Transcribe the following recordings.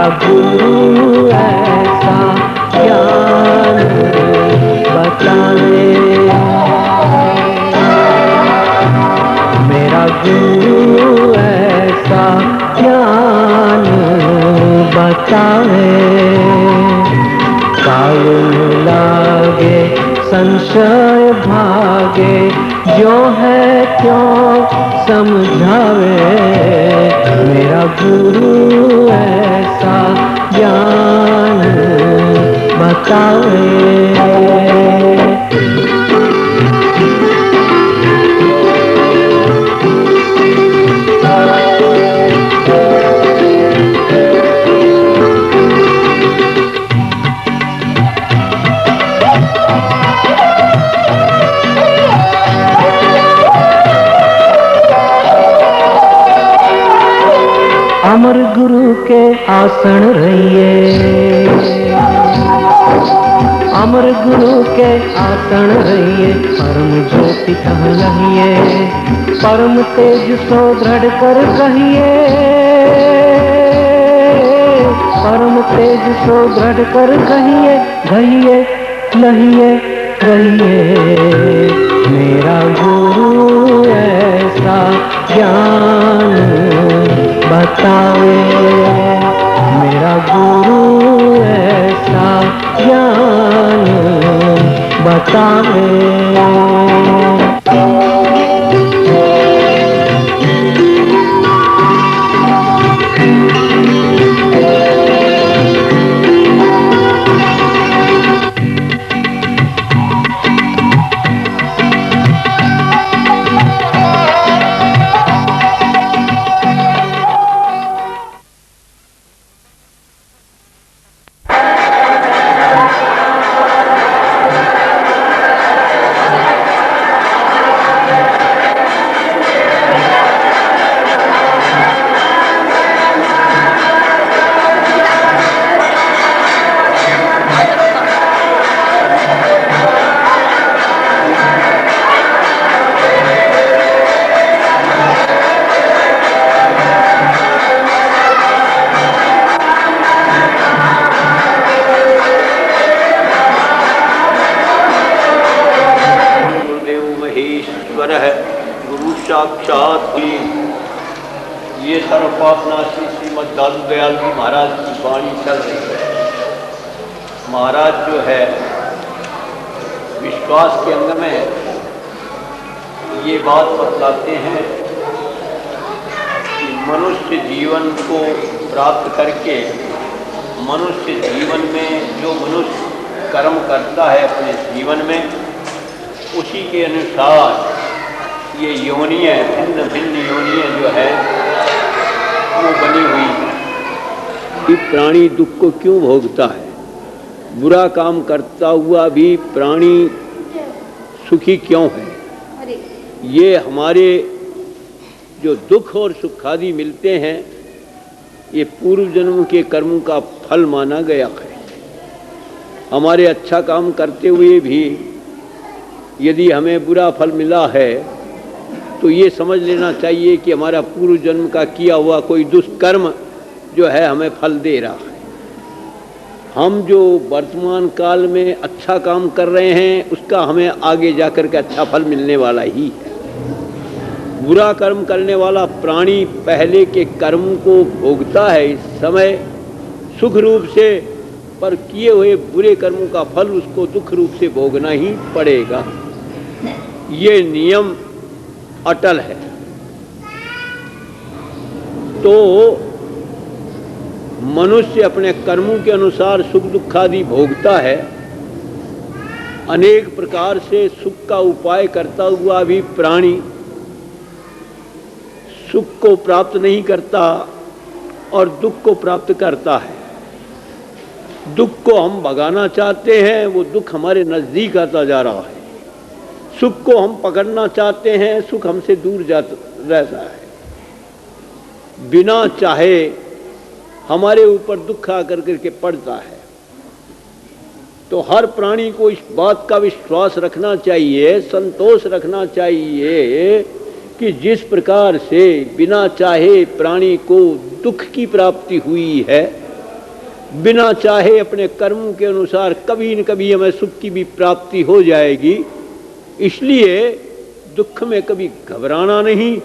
मेरा गुरु ऐसा ज्ञान बताए, मेरा गुरु ऐसा ज्ञान बताए। काल लागे संशय भागे, जो है क्यों समझावे, मेरा गुरु ऐसा ज्ञान बतावे। अमर गुरु के आसन रहिए, अमर गुरु के आसन रहिए, परम ज्योति कहलाइए, परम तेज सो दृढ़ कर कहिए, परम तेज सो दृढ़ कर कहिए, कहिए लहिए रहिए, मेरा गुरु ऐसा ज्ञान बतावे, मेरा गुरु ऐसा ज्ञान बतावे। साक्षात हुई। ये सर्वपापनाशी श्रीमद दादू दयाल जी महाराज की वाणी चल रही है। महाराज जो है विश्वास के अंग में ये बात बतलाते हैं कि मनुष्य जीवन को प्राप्त करके मनुष्य जीवन में जो मनुष्य कर्म करता है अपने जीवन में, उसी के अनुसार ये योनियाँ भिन्न भिन्न योनियाँ जो है वो बनी हुई है। कि प्राणी दुख को क्यों भोगता है, बुरा काम करता हुआ भी प्राणी सुखी क्यों है। ये हमारे जो दुख और सुख आदि मिलते हैं, ये पूर्व जन्म के कर्मों का फल माना गया है। हमारे अच्छा काम करते हुए भी यदि हमें बुरा फल मिला है तो ये समझ लेना चाहिए कि हमारा पूर्व जन्म का किया हुआ कोई दुष्कर्म जो है हमें फल दे रहा है। हम जो वर्तमान काल में अच्छा काम कर रहे हैं उसका हमें आगे जाकर के अच्छा फल मिलने वाला ही है। बुरा कर्म करने वाला प्राणी पहले के कर्म को भोगता है इस समय सुख रूप से, पर किए हुए बुरे कर्मों का फल उसको दुख रूप से भोगना ही पड़ेगा। ये नियम अटल है। तो मनुष्य अपने कर्मों के अनुसार सुख दुख आदि भोगता है। अनेक प्रकार से सुख का उपाय करता हुआ भी प्राणी सुख को प्राप्त नहीं करता और दुख को प्राप्त करता है। दुख को हम भगाना चाहते हैं, वो दुख हमारे नजदीक आता जा रहा है। सुख को हम पकड़ना चाहते हैं, सुख हमसे दूर जाता रहता है। बिना चाहे हमारे ऊपर दुख आकर करके पड़ता है। तो हर प्राणी को इस बात का विश्वास रखना चाहिए, संतोष रखना चाहिए कि जिस प्रकार से बिना चाहे प्राणी को दुख की प्राप्ति हुई है, बिना चाहे अपने कर्मों के अनुसार कभी न कभी हमें सुख की भी प्राप्ति हो जाएगी। इसलिए दुख में कभी घबराना नहीं,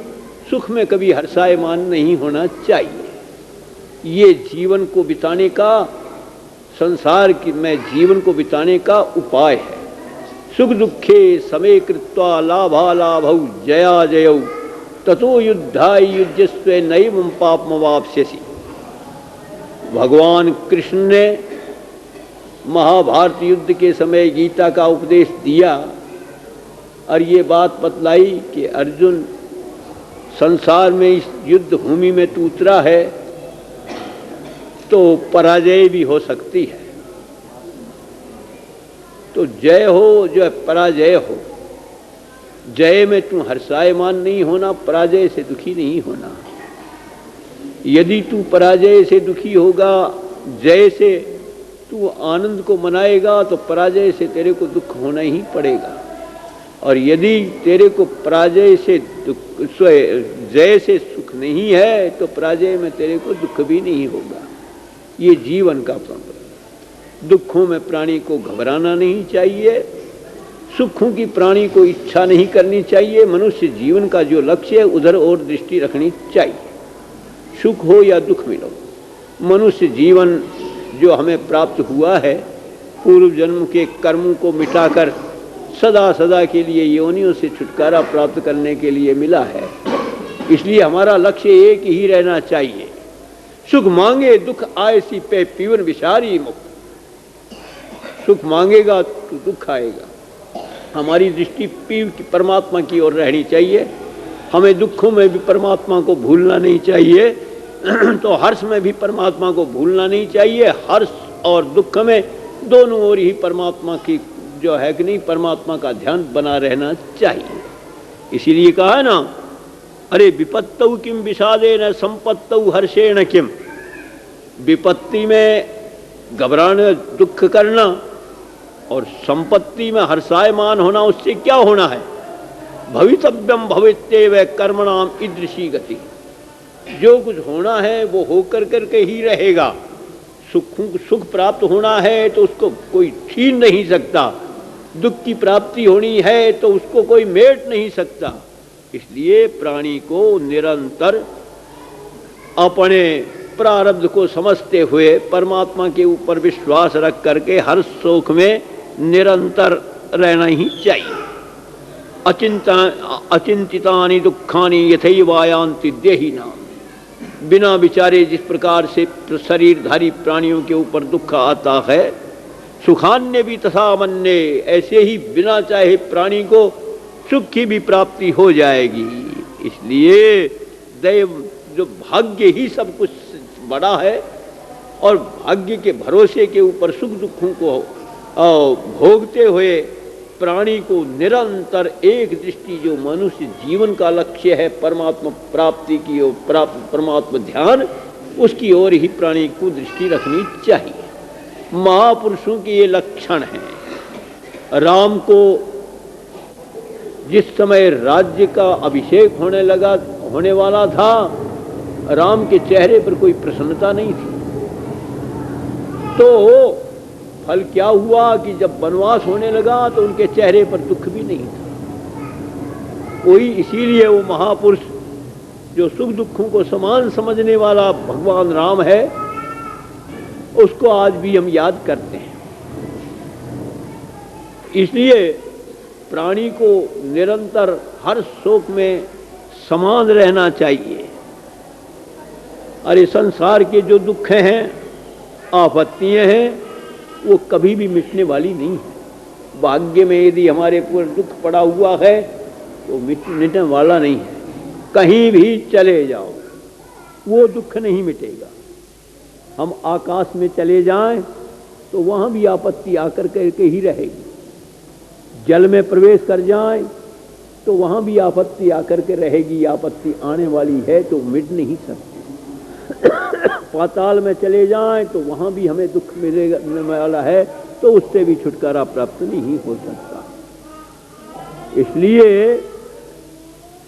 सुख में कभी हर्षायमान नहीं होना चाहिए। ये जीवन को बिताने का, संसार की में जीवन को बिताने का उपाय है। सुख दुखे समे कृत्वा लाभा लाभौ जया जयौ ततो युद्धाय युज्यस्व नैवं पापमवाप्स्यसि। भगवान कृष्ण ने महाभारत युद्ध के समय गीता का उपदेश दिया और ये बात बतलाई कि अर्जुन, संसार में इस युद्ध भूमि में तू उतरा है तो पराजय भी हो सकती है, तो जय हो जो पराजय हो। जय में तू हर्षायमान नहीं होना, पराजय से दुखी नहीं होना। यदि तू पराजय से दुखी होगा, जय से तू आनंद को मनाएगा, तो पराजय से तेरे को दुख होना ही पड़ेगा। और यदि तेरे को पराजय से जय से सुख नहीं है, तो पराजय में तेरे को दुख भी नहीं होगा। ये जीवन का प्रमाण। दुखों में प्राणी को घबराना नहीं चाहिए, सुखों की प्राणी को इच्छा नहीं करनी चाहिए। मनुष्य जीवन का जो लक्ष्य है उधर और दृष्टि रखनी चाहिए। सुख हो या दुख मिलो, मनुष्य जीवन जो हमें प्राप्त हुआ है पूर्व जन्म के कर्मों को मिटाकर सदा सदा के लिए योनियों से छुटकारा प्राप्त करने के लिए मिला है। इसलिए हमारा लक्ष्य एक ही रहना चाहिए। सुख मांगे दुख आयसी पे पीवन विषारी मुक्त। सुख मांगेगा तो दुख आएगा। हमारी दृष्टि परमात्मा की ओर रहनी चाहिए। हमें दुखों में भी परमात्मा को भूलना नहीं चाहिए, तो हर्ष में भी परमात्मा को भूलना नहीं चाहिए। हर्ष और दुख में दोनों ओर ही परमात्मा की जो है कि नहीं, परमात्मा का ध्यान बना रहना चाहिए। इसीलिए कहा है ना, अरे विपत्तौ किम विषादेन संपत्तौ हर्षेण किम। विपत्ति में घबराना, दुख करना, और संपत्ति में हर्षायमान होना, उससे क्या होना है? भवितव्यम भवित्येव कर्मणाम ईदृशी गति। जो कुछ होना है वो होकर करके ही रहेगा। सुख प्राप्त होना है तो उसको कोई छीन नहीं सकता। दुख की प्राप्ति होनी है तो उसको कोई मेट नहीं सकता। इसलिए प्राणी को निरंतर अपने प्रारब्ध को समझते हुए परमात्मा के ऊपर विश्वास रख करके हर सुख में निरंतर रहना ही चाहिए। अचिंतितानि दुखानि यथैवायान्ति देहिनाम। बिना विचारे जिस प्रकार से शरीरधारी प्राणियों के ऊपर दुख आता है, सुखान्य भी तथा मन्ये, ऐसे ही बिना चाहे प्राणी को सुख की भी प्राप्ति हो जाएगी। इसलिए दैव जो भाग्य ही सब कुछ बड़ा है, और भाग्य के भरोसे के ऊपर सुख दुखों को भोगते हुए प्राणी को निरंतर एक दृष्टि, जो मनुष्य जीवन का लक्ष्य है परमात्मा प्राप्ति की ओर, परमात्मा ध्यान, उसकी ओर ही प्राणी को दृष्टि रखनी चाहिए। महापुरुषों के ये लक्षण हैं। राम को जिस समय राज्य का अभिषेक होने वाला था, राम के चेहरे पर कोई प्रसन्नता नहीं थी। तो फल क्या हुआ कि जब वनवास होने लगा तो उनके चेहरे पर दुख भी नहीं था कोई। इसीलिए वो महापुरुष जो सुख दुखों को समान समझने वाला भगवान राम है, उसको आज भी हम याद करते हैं। इसलिए प्राणी को निरंतर हर शोक में समान रहना चाहिए। अरे संसार के जो दुख हैं, आपत्तियां हैं, वो कभी भी मिटने वाली नहीं है। भाग्य में यदि हमारे पूरे दुख पड़ा हुआ है तो मिटने वाला नहीं है। कहीं भी चले जाओ वो दुख नहीं मिटेगा। हम आकाश में चले जाएं तो वहां भी आपत्ति आकर करके ही रहेगी। जल में प्रवेश कर जाएं तो वहां भी आपत्ति आकर के रहेगी। आपत्ति आने वाली है तो मिट नहीं सकती। पाताल में चले जाएं तो वहां भी हमें दुख मिलने वाला है, तो उससे भी छुटकारा प्राप्त नहीं हो सकता। इसलिए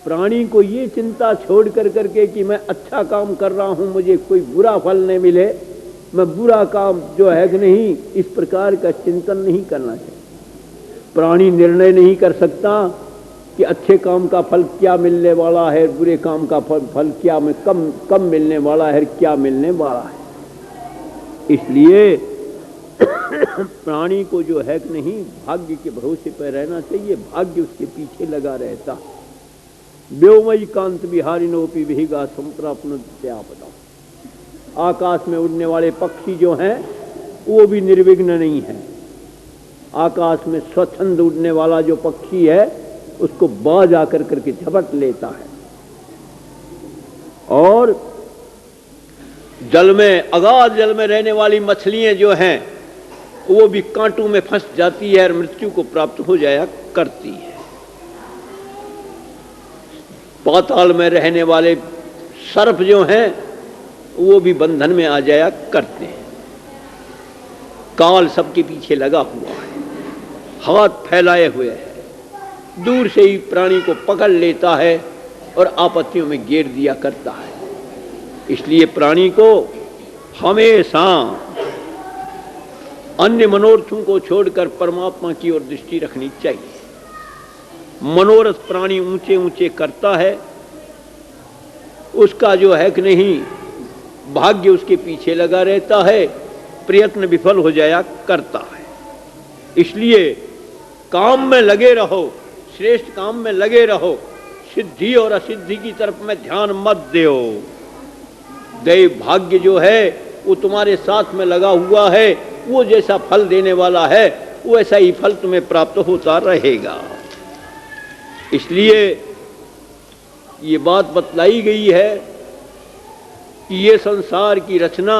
प्राणी को ये चिंता छोड़ कर करके कि मैं अच्छा काम कर रहा हूं, मुझे कोई बुरा फल नहीं मिले, मैं बुरा काम जो है कि नहीं, इस प्रकार का चिंतन नहीं करना चाहिए। प्राणी निर्णय नहीं कर सकता कि अच्छे काम का फल क्या मिलने वाला है, बुरे काम का फल क्या में कम मिलने वाला है, क्या मिलने वाला है। इसलिए प्राणी को जो है कि नहीं, भाग्य के भरोसे पर रहना चाहिए। भाग्य उसके पीछे लगा रहता। व्योमयी कांत बिहारिनोपि विहिगा संप्राप्नुत्यापदा। आकाश में उड़ने वाले पक्षी जो हैं वो भी निर्विघ्न नहीं है। आकाश में स्वच्छंद उड़ने वाला जो पक्षी है उसको बाज आकर करके झपट लेता है। और जल में, अगाध जल में रहने वाली मछलियां जो हैं वो भी कांटों में फंस जाती है और मृत्यु को प्राप्त हो जाया करती है। पाताल में रहने वाले सर्प जो हैं वो भी बंधन में आ जाया करते हैं। काल सबके पीछे लगा हुआ है, हाथ फैलाए हुए है, दूर से ही प्राणी को पकड़ लेता है और आपत्तियों में घेर दिया करता है। इसलिए प्राणी को हमेशा अन्य मनोरथों को छोड़कर परमात्मा की ओर दृष्टि रखनी चाहिए। मनोरथ प्राणी ऊंचे ऊंचे करता है, उसका जो है कि नहीं, भाग्य उसके पीछे लगा रहता है, प्रयत्न विफल हो जाया करता है। इसलिए काम में लगे रहो, श्रेष्ठ काम में लगे रहो, सिद्धि और असिद्धि की तरफ में ध्यान मत दो। दैव भाग्य जो है वो तुम्हारे साथ में लगा हुआ है, वो जैसा फल देने वाला है वैसा ही फल तुम्हें प्राप्त होता रहेगा। इसलिए ये बात बतलाई गई है कि ये संसार की रचना,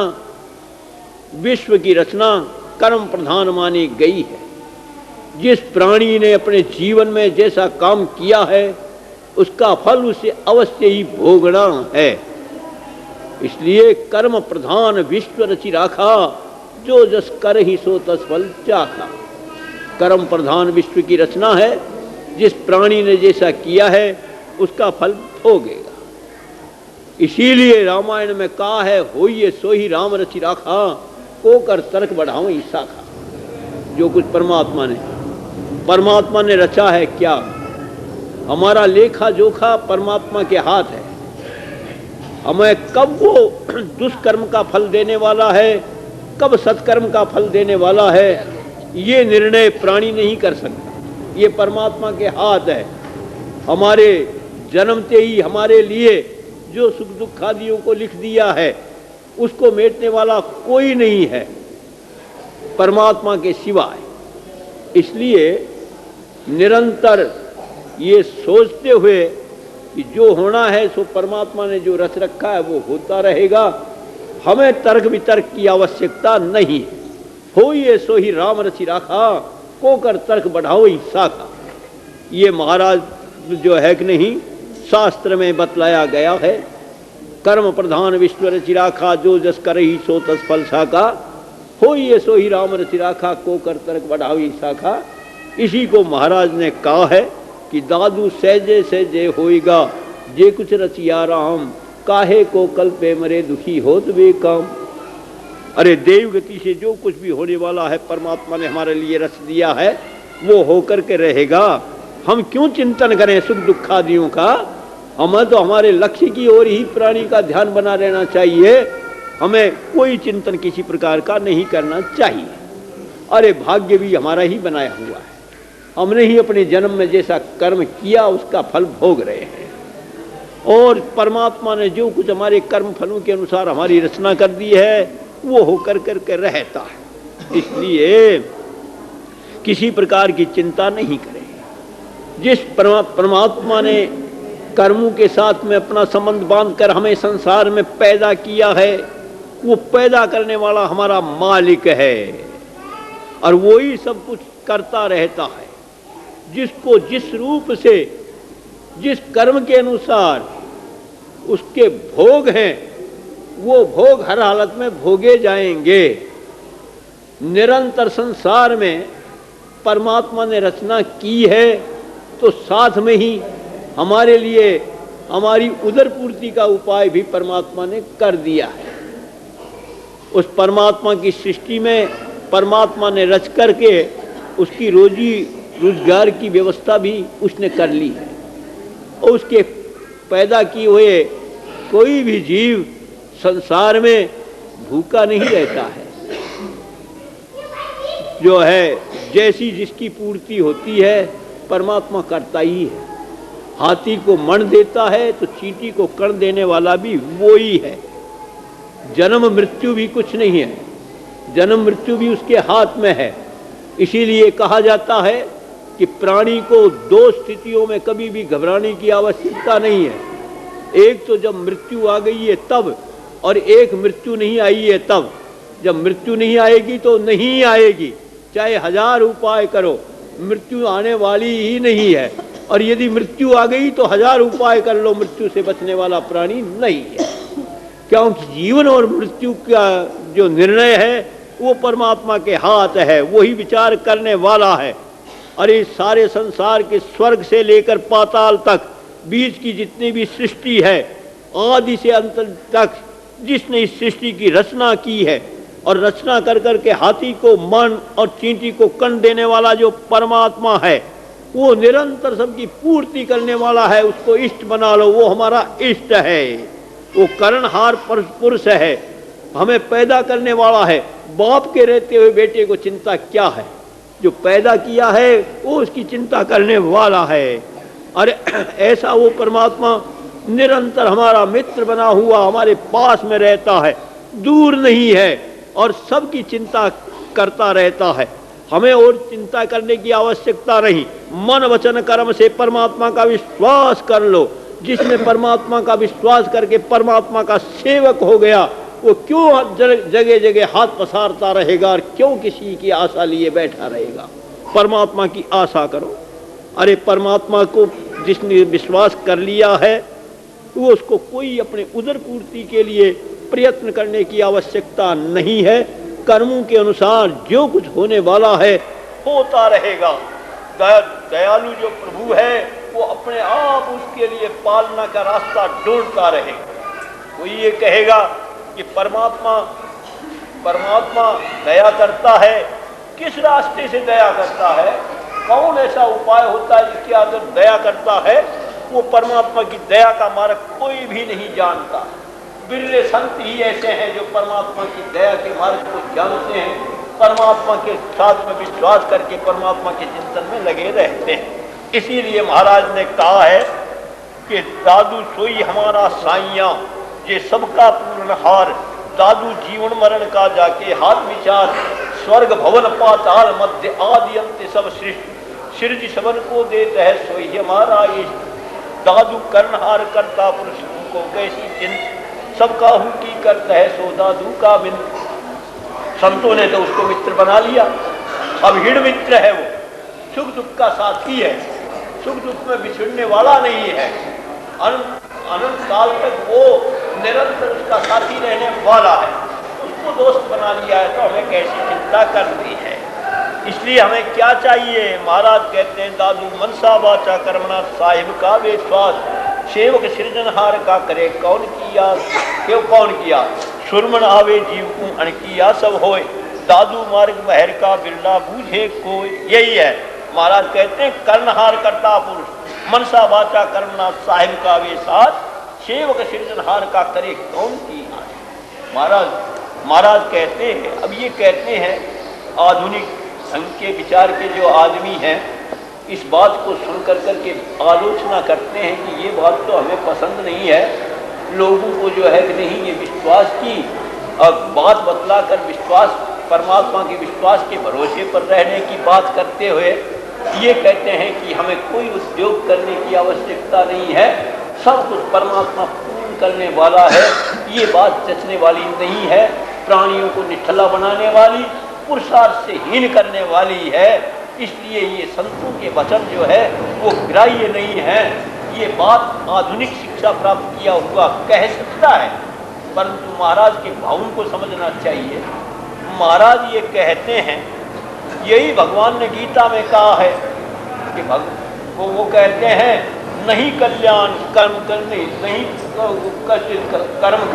विश्व की रचना कर्म प्रधान मानी गई है। जिस प्राणी ने अपने जीवन में जैसा काम किया है उसका फल उसे अवश्य ही भोगना है। इसलिए कर्म प्रधान विश्व रचि राखा, जो जस कर ही सो तस फल चाखा। कर्म प्रधान विश्व की रचना है, जिस प्राणी ने जैसा किया है उसका फल भोगेगा। इसीलिए रामायण में कहा है, होइए सो ही राम रचि राखा, को कर तर्क बढ़ाओ ई शाखा। जो कुछ परमात्मा ने रचा है, क्या हमारा लेखा जोखा परमात्मा के हाथ है। हमें कब वो दुष्कर्म का फल देने वाला है, कब सत्कर्म का फल देने वाला है, ये निर्णय प्राणी नहीं कर सकता। ये परमात्मा के हाथ है। हमारे जन्मते ही हमारे लिए जो सुख दुख आदियों को लिख दिया है उसको मेटने वाला कोई नहीं है परमात्मा के सिवाय। इसलिए निरंतर ये सोचते हुए कि जो होना है सो परमात्मा ने जो रच रखा है वो होता रहेगा, हमें तर्क वितर्क की आवश्यकता नहीं है। होइए सो ही राम रचि राखा, को कर तर्क बढ़ाओ ही शाखा। ये महाराज जो है कि नहीं, शास्त्र में बतलाया गया है। कर्म प्रधान विश्व रचि राखा, जो जस कर ही सो तस फल शाखा। होइए सो ही राम रचि राखा, को कर तर्क बढ़ाओ ही शाखा। इसी को महाराज ने कहा है कि दादू सहजे सहजे होएगा, जे कुछ रचिया राम, काहे को कल्पे मरे दुखी होत वे काम। अरे देव गति से जो कुछ भी होने वाला है परमात्मा ने हमारे लिए रच दिया है, वो होकर के रहेगा। हम क्यों चिंतन करें सुख दुखादियों का। हमें तो हमारे लक्ष्य की ओर ही प्राणी का ध्यान बना रहना चाहिए। हमें कोई चिंतन किसी प्रकार का नहीं करना चाहिए। अरे भाग्य भी हमारा ही बनाया हुआ है, हमने ही अपने जन्म में जैसा कर्म किया उसका फल भोग रहे हैं। और परमात्मा ने जो कुछ हमारे कर्म फलों के अनुसार हमारी रचना कर दी है वो होकर करके रहता है। इसलिए किसी प्रकार की चिंता नहीं करें। जिस परमात्मा ने कर्मों के साथ में अपना संबंध बांधकर हमें संसार में पैदा किया है, वो पैदा करने वाला हमारा मालिक है और वो ही सब कुछ करता रहता है। जिसको जिस रूप से, जिस कर्म के अनुसार उसके भोग हैं, वो भोग हर हालत में भोगे जाएंगे। निरंतर संसार में परमात्मा ने रचना की है तो साथ में ही हमारे लिए हमारी उदर पूर्ति का उपाय भी परमात्मा ने कर दिया है। उस परमात्मा की सृष्टि में परमात्मा ने रच करके उसकी रोजी रोजगार की व्यवस्था भी उसने कर ली है। और उसके पैदा किए हुए कोई भी जीव संसार में भूखा नहीं रहता है। जो है जैसी जिसकी पूर्ति होती है परमात्मा करता ही है। हाथी को मण देता है तो चींटी को कण देने वाला भी वो ही है। जन्म मृत्यु भी कुछ नहीं है, जन्म मृत्यु भी उसके हाथ में है। इसीलिए कहा जाता है कि प्राणी को दो स्थितियों में कभी भी घबराने की आवश्यकता नहीं है। एक तो जब मृत्यु आ गई है तब, और एक मृत्यु नहीं आई है तब। जब मृत्यु नहीं आएगी तो नहीं आएगी, चाहे 1000 उपाय करो, मृत्यु आने वाली ही नहीं है। और यदि मृत्यु आ गई तो 1000 उपाय कर लो, मृत्यु से बचने वाला प्राणी नहीं है। क्योंकि जीवन और मृत्यु का जो निर्णय है वो परमात्मा के हाथ है, वही विचार करने वाला है। और इस सारे संसार के स्वर्ग से लेकर पाताल तक बीच की जितनी भी सृष्टि है, आदि से अंत तक जिसने इस सृष्टि की रचना की है, और रचना कर करके हाथी को मन और चींटी को कण देने वाला जो परमात्मा है वो निरंतर सबकी पूर्ति करने वाला है। उसको इष्ट बना लो, वो हमारा इष्ट है। वो करणहार पुरुष है, हमें पैदा करने वाला है। बाप के रहते हुए बेटे को चिंता क्या है? जो पैदा किया है वो उसकी चिंता करने वाला है। अरे ऐसा वो परमात्मा निरंतर हमारा मित्र बना हुआ हमारे पास में रहता है, दूर नहीं है, और सबकी चिंता करता रहता है। हमें और चिंता करने की आवश्यकता नहीं। मन वचन कर्म से परमात्मा का विश्वास कर लो। जिसने परमात्मा का विश्वास करके परमात्मा का सेवक हो गया, वो क्यों जगह जगह हाथ पसारता रहेगा और क्यों किसी की आशा लिए बैठा रहेगा? परमात्मा की आशा करो। अरे परमात्मा को जिसने विश्वास कर लिया है वो उसको कोई अपने उदर पूर्ति के लिए प्रयत्न करने की आवश्यकता नहीं है। कर्मों के अनुसार जो कुछ होने वाला है होता रहेगा। दयालु जो प्रभु है वो अपने आप उसके लिए पालना का रास्ता ढूंढता रहेगा। कोई ये कहेगा कि परमात्मा दया करता है, किस रास्ते से दया करता है? कौन ऐसा उपाय होता है जिसके आधार दया करता है? वो परमात्मा की दया का मार्ग कोई भी नहीं जानता। बिरले संत ही ऐसे हैं जो परमात्मा की दया के मार्ग को जानते हैं, परमात्मा के साथ में विश्वास करके परमात्मा के चिंतन में लगे रहते हैं। इसीलिए महाराज ने कहा है कि दादू सोई हमारा साइया, ये सबका पूर्णहार। दादू जीवन मरण का जाके हाथ विचार, स्वर्ग भवन पाताल मध्य आदि अंत सब सृष्टि सबन को देता है सोई हमारा इष्ट। दादू कर्णहार करता पुरुष को कैसी चिंत, सबका हूँ की करता है सो दादू का बिन। संतों ने तो उसको मित्र बना लिया, अब हिड़ मित्र है वो, सुख दुख का साथी है, सुख दुख में बिछड़ने वाला नहीं है। अनंत काल तक वो निरंतर उसका साथी रहने वाला है। उसको दोस्त बना लिया है तो हमें कैसी चिंता करनी है? इसलिए हमें क्या चाहिए? महाराज कहते हैं दादू मनसा वाचा कर्मणा साहिब का विश्वास, सेवक सृजनहार का करे कौन किया? क्यों कौन किया? सुरमन आवे जीव को अण किया सब होए, दादू मार्ग बहर का बिरला बूझे कोई। यही है महाराज कहते हैं कर्णहार करता पुरुष, मनसा वाचा कर्मणा साहिब का विश्वास, सेवक सृजनहार का करे कौन किया? महाराज कहते हैं, अब ये कहते हैं आधुनिक ढंग के विचार के जो आदमी हैं इस बात को सुन कर के आलोचना करते हैं कि ये बात तो हमें पसंद नहीं है। लोगों को जो है कि नहीं, ये विश्वास की और बात बतला कर विश्वास, परमात्मा के विश्वास के भरोसे पर रहने की बात करते हुए ये कहते हैं कि हमें कोई उद्योग करने की आवश्यकता नहीं है, सब कुछ परमात्मा पूर्ण करने वाला है। ये बात जचने वाली नहीं है, प्राणियों को निठल्ला बनाने वाली, पुरुषार्थ से हीन करने वाली है। इसलिए ये संतों के वचन जो है वो ग्राह्य नहीं है। ये बात आधुनिक शिक्षा प्राप्त किया हुआ कह सकता है, परंतु महाराज के भावों को समझना चाहिए। महाराज ये कहते हैं, यही भगवान ने गीता में कहा है कि वो कहते हैं नहीं कल्याण कर्म करने, नहीं कर्म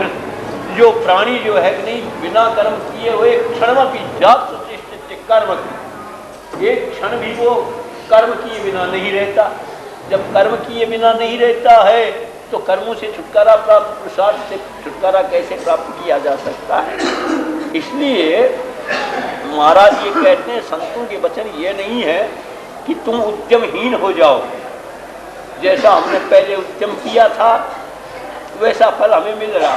जो प्राणी जो है कि नहीं बिना कर्म किए हुए क्षणमपि जात सुचिष्टित कर्म की, एक क्षण भी वो कर्म किए बिना नहीं रहता। जब कर्म किए बिना नहीं रहता है तो कर्मों से छुटकारा प्राप्त, पुरुषार्थ से छुटकारा कैसे प्राप्त किया जा सकता है। इसलिए महाराज ये कहते हैं, संतों के वचन ये नहीं है कि तुम उद्यमहीन हो जाओ, जैसा हमने पहले उद्यम किया था वैसा फल हमें मिल रहा।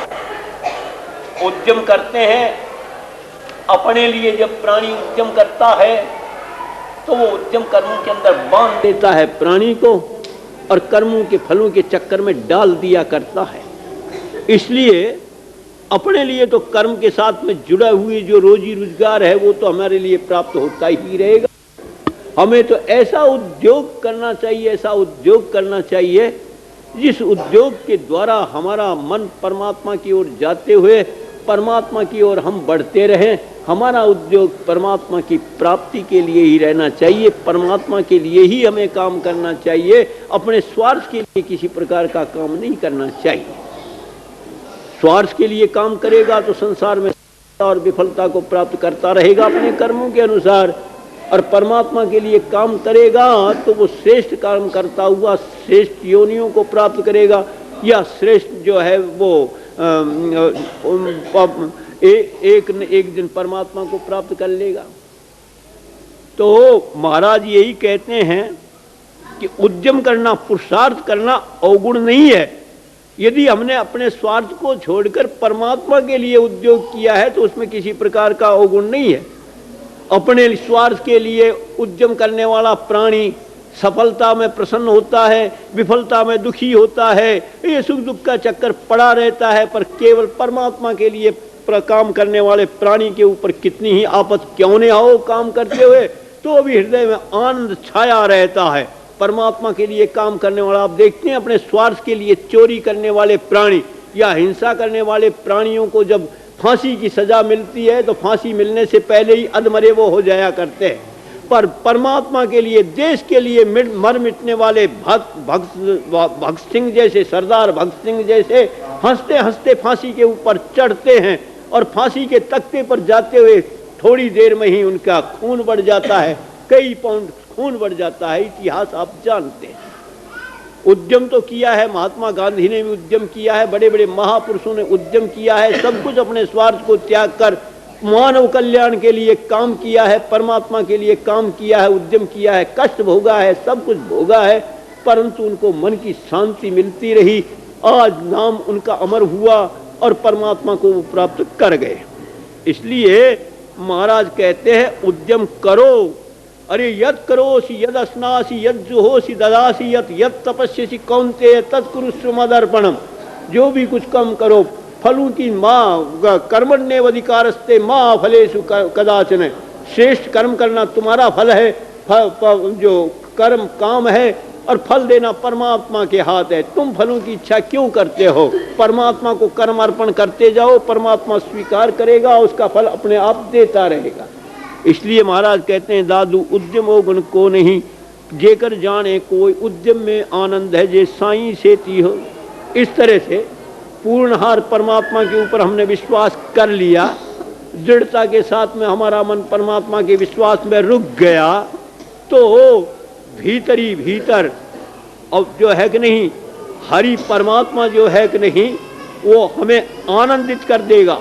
उद्यम करते हैं अपने लिए, जब प्राणी उद्यम करता है तो वो उद्यम कर्मों के अंदर बांध देता है प्राणी को और कर्मों के फलों के चक्कर में डाल दिया करता है। इसलिए अपने लिए तो कर्म के साथ में जुड़ा हुए जो रोजी रोजगार है वो तो हमारे लिए प्राप्त होता ही रहेगा। हमें तो ऐसा उद्योग करना चाहिए, ऐसा उद्योग करना चाहिए जिस उद्योग के द्वारा हमारा मन परमात्मा की ओर जाते हुए परमात्मा की ओर हम बढ़ते रहें। हमारा उद्योग परमात्मा की प्राप्ति के लिए ही रहना चाहिए, परमात्मा के लिए ही हमें काम करना चाहिए, अपने स्वार्थ के लिए किसी प्रकार का काम नहीं करना चाहिए। स्वार्थ के लिए काम करेगा तो संसार में और विफलता को प्राप्त करता रहेगा अपने कर्मों के अनुसार, और परमात्मा के लिए काम करेगा तो वो श्रेष्ठ काम करता हुआ श्रेष्ठ योनियों को प्राप्त करेगा, या श्रेष्ठ जो है वो एक दिन परमात्मा को प्राप्त कर लेगा। तो महाराज यही कहते हैं कि उद्यम करना, पुरुषार्थ करना अवगुण नहीं है। यदि हमने अपने स्वार्थ को छोड़कर परमात्मा के लिए उद्योग किया है तो उसमें किसी प्रकार का अवगुण नहीं है। अपने स्वार्थ के लिए उद्यम करने वाला प्राणी सफलता में प्रसन्न होता है, विफलता में दुखी होता है, ये सुख दुख का चक्कर पड़ा रहता है। पर केवल परमात्मा के लिए काम करने वाले प्राणी के ऊपर कितनी ही आपत क्यों न हो काम करते हुए, तो भी हृदय में आनंद छाया रहता है। परमात्मा के लिए काम करने वाला, आप देखते हैं अपने स्वार्थ के लिए चोरी करने वाले प्राणी या हिंसा करने वाले प्राणियों को जब फांसी की सजा मिलती है तो फांसी मिलने से पहले ही अधमरे वो हो जाया करते हैं। पर परमात्मा के लिए, देश के लिए मर मिटने वाले भगत सिंह जैसे, सरदार भगत सिंह जैसे हंसते हंसते फांसी के ऊपर चढ़ते हैं और फांसी के तख्ते पर जाते हुए थोड़ी देर में ही उनका खून बढ़ जाता है, कई पाउंड खून बढ़ जाता है। इतिहास आप जानते हैं। उद्यम तो किया है, महात्मा गांधी ने भी उद्यम किया है, बड़े बड़े महापुरुषों ने उद्यम किया है, सब कुछ अपने स्वार्थ को त्याग कर मानव कल्याण के लिए काम किया है, परमात्मा के लिए काम किया है, उद्यम किया है, कष्ट भोगा है, सब कुछ भोगा है, परंतु उनको मन की शांति मिलती रही। आज नाम उनका अमर हुआ और परमात्मा को वो प्राप्त कर गए। इसलिए महाराज कहते हैं उद्यम करो। अरे यद करोसि यद अस्नासि यद जुहोसि ददासि यद तपस्यसि कौन्तेय तत्कुरुष्व मदर्पणम। जो भी कुछ कम करो, फलों की माँ कर्मण्येवाधिकारस्ते माँ फलेषु कदाचन। श्रेष्ठ कर्म करना तुम्हारा फल है, जो कर्म काम है और फल देना परमात्मा के हाथ है। तुम फलों की इच्छा क्यों करते हो? परमात्मा को कर्म अर्पण करते जाओ, परमात्मा स्वीकार करेगा, उसका फल अपने आप देता रहेगा। इसलिए महाराज कहते हैं दादू उद्यमो गुण को नहीं, जेकर जाने कोई उद्यम में आनंद है जे साईं सेती हो। इस तरह से पूर्णहार परमात्मा के ऊपर हमने विश्वास कर लिया, दृढ़ता के साथ में हमारा मन परमात्मा के विश्वास में रुक गया, तो भीतर ही भीतर अब जो है कि नहीं, हरि परमात्मा जो है कि नहीं, वो हमें आनंदित कर देगा।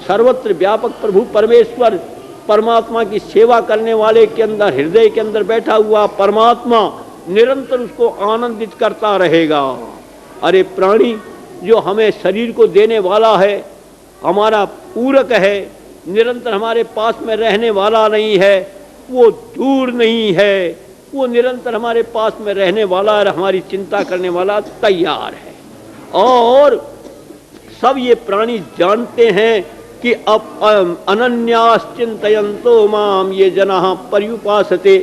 सर्वत्र व्यापक प्रभु परमेश्वर परमात्मा की सेवा करने वाले के अंदर, हृदय के अंदर बैठा हुआ परमात्मा निरंतर उसको आनंदित करता रहेगा। अरे प्राणी, जो हमें शरीर को देने वाला है, हमारा पूरक है, निरंतर हमारे पास में रहने वाला नहीं है, वो दूर नहीं है, वो निरंतर हमारे पास में रहने वाला और हमारी चिंता करने वाला तैयार है। और सब ये प्राणी जानते हैं कि अब अनन्याश्चिन्तयन्तो माम ये जनाः पर्युपासते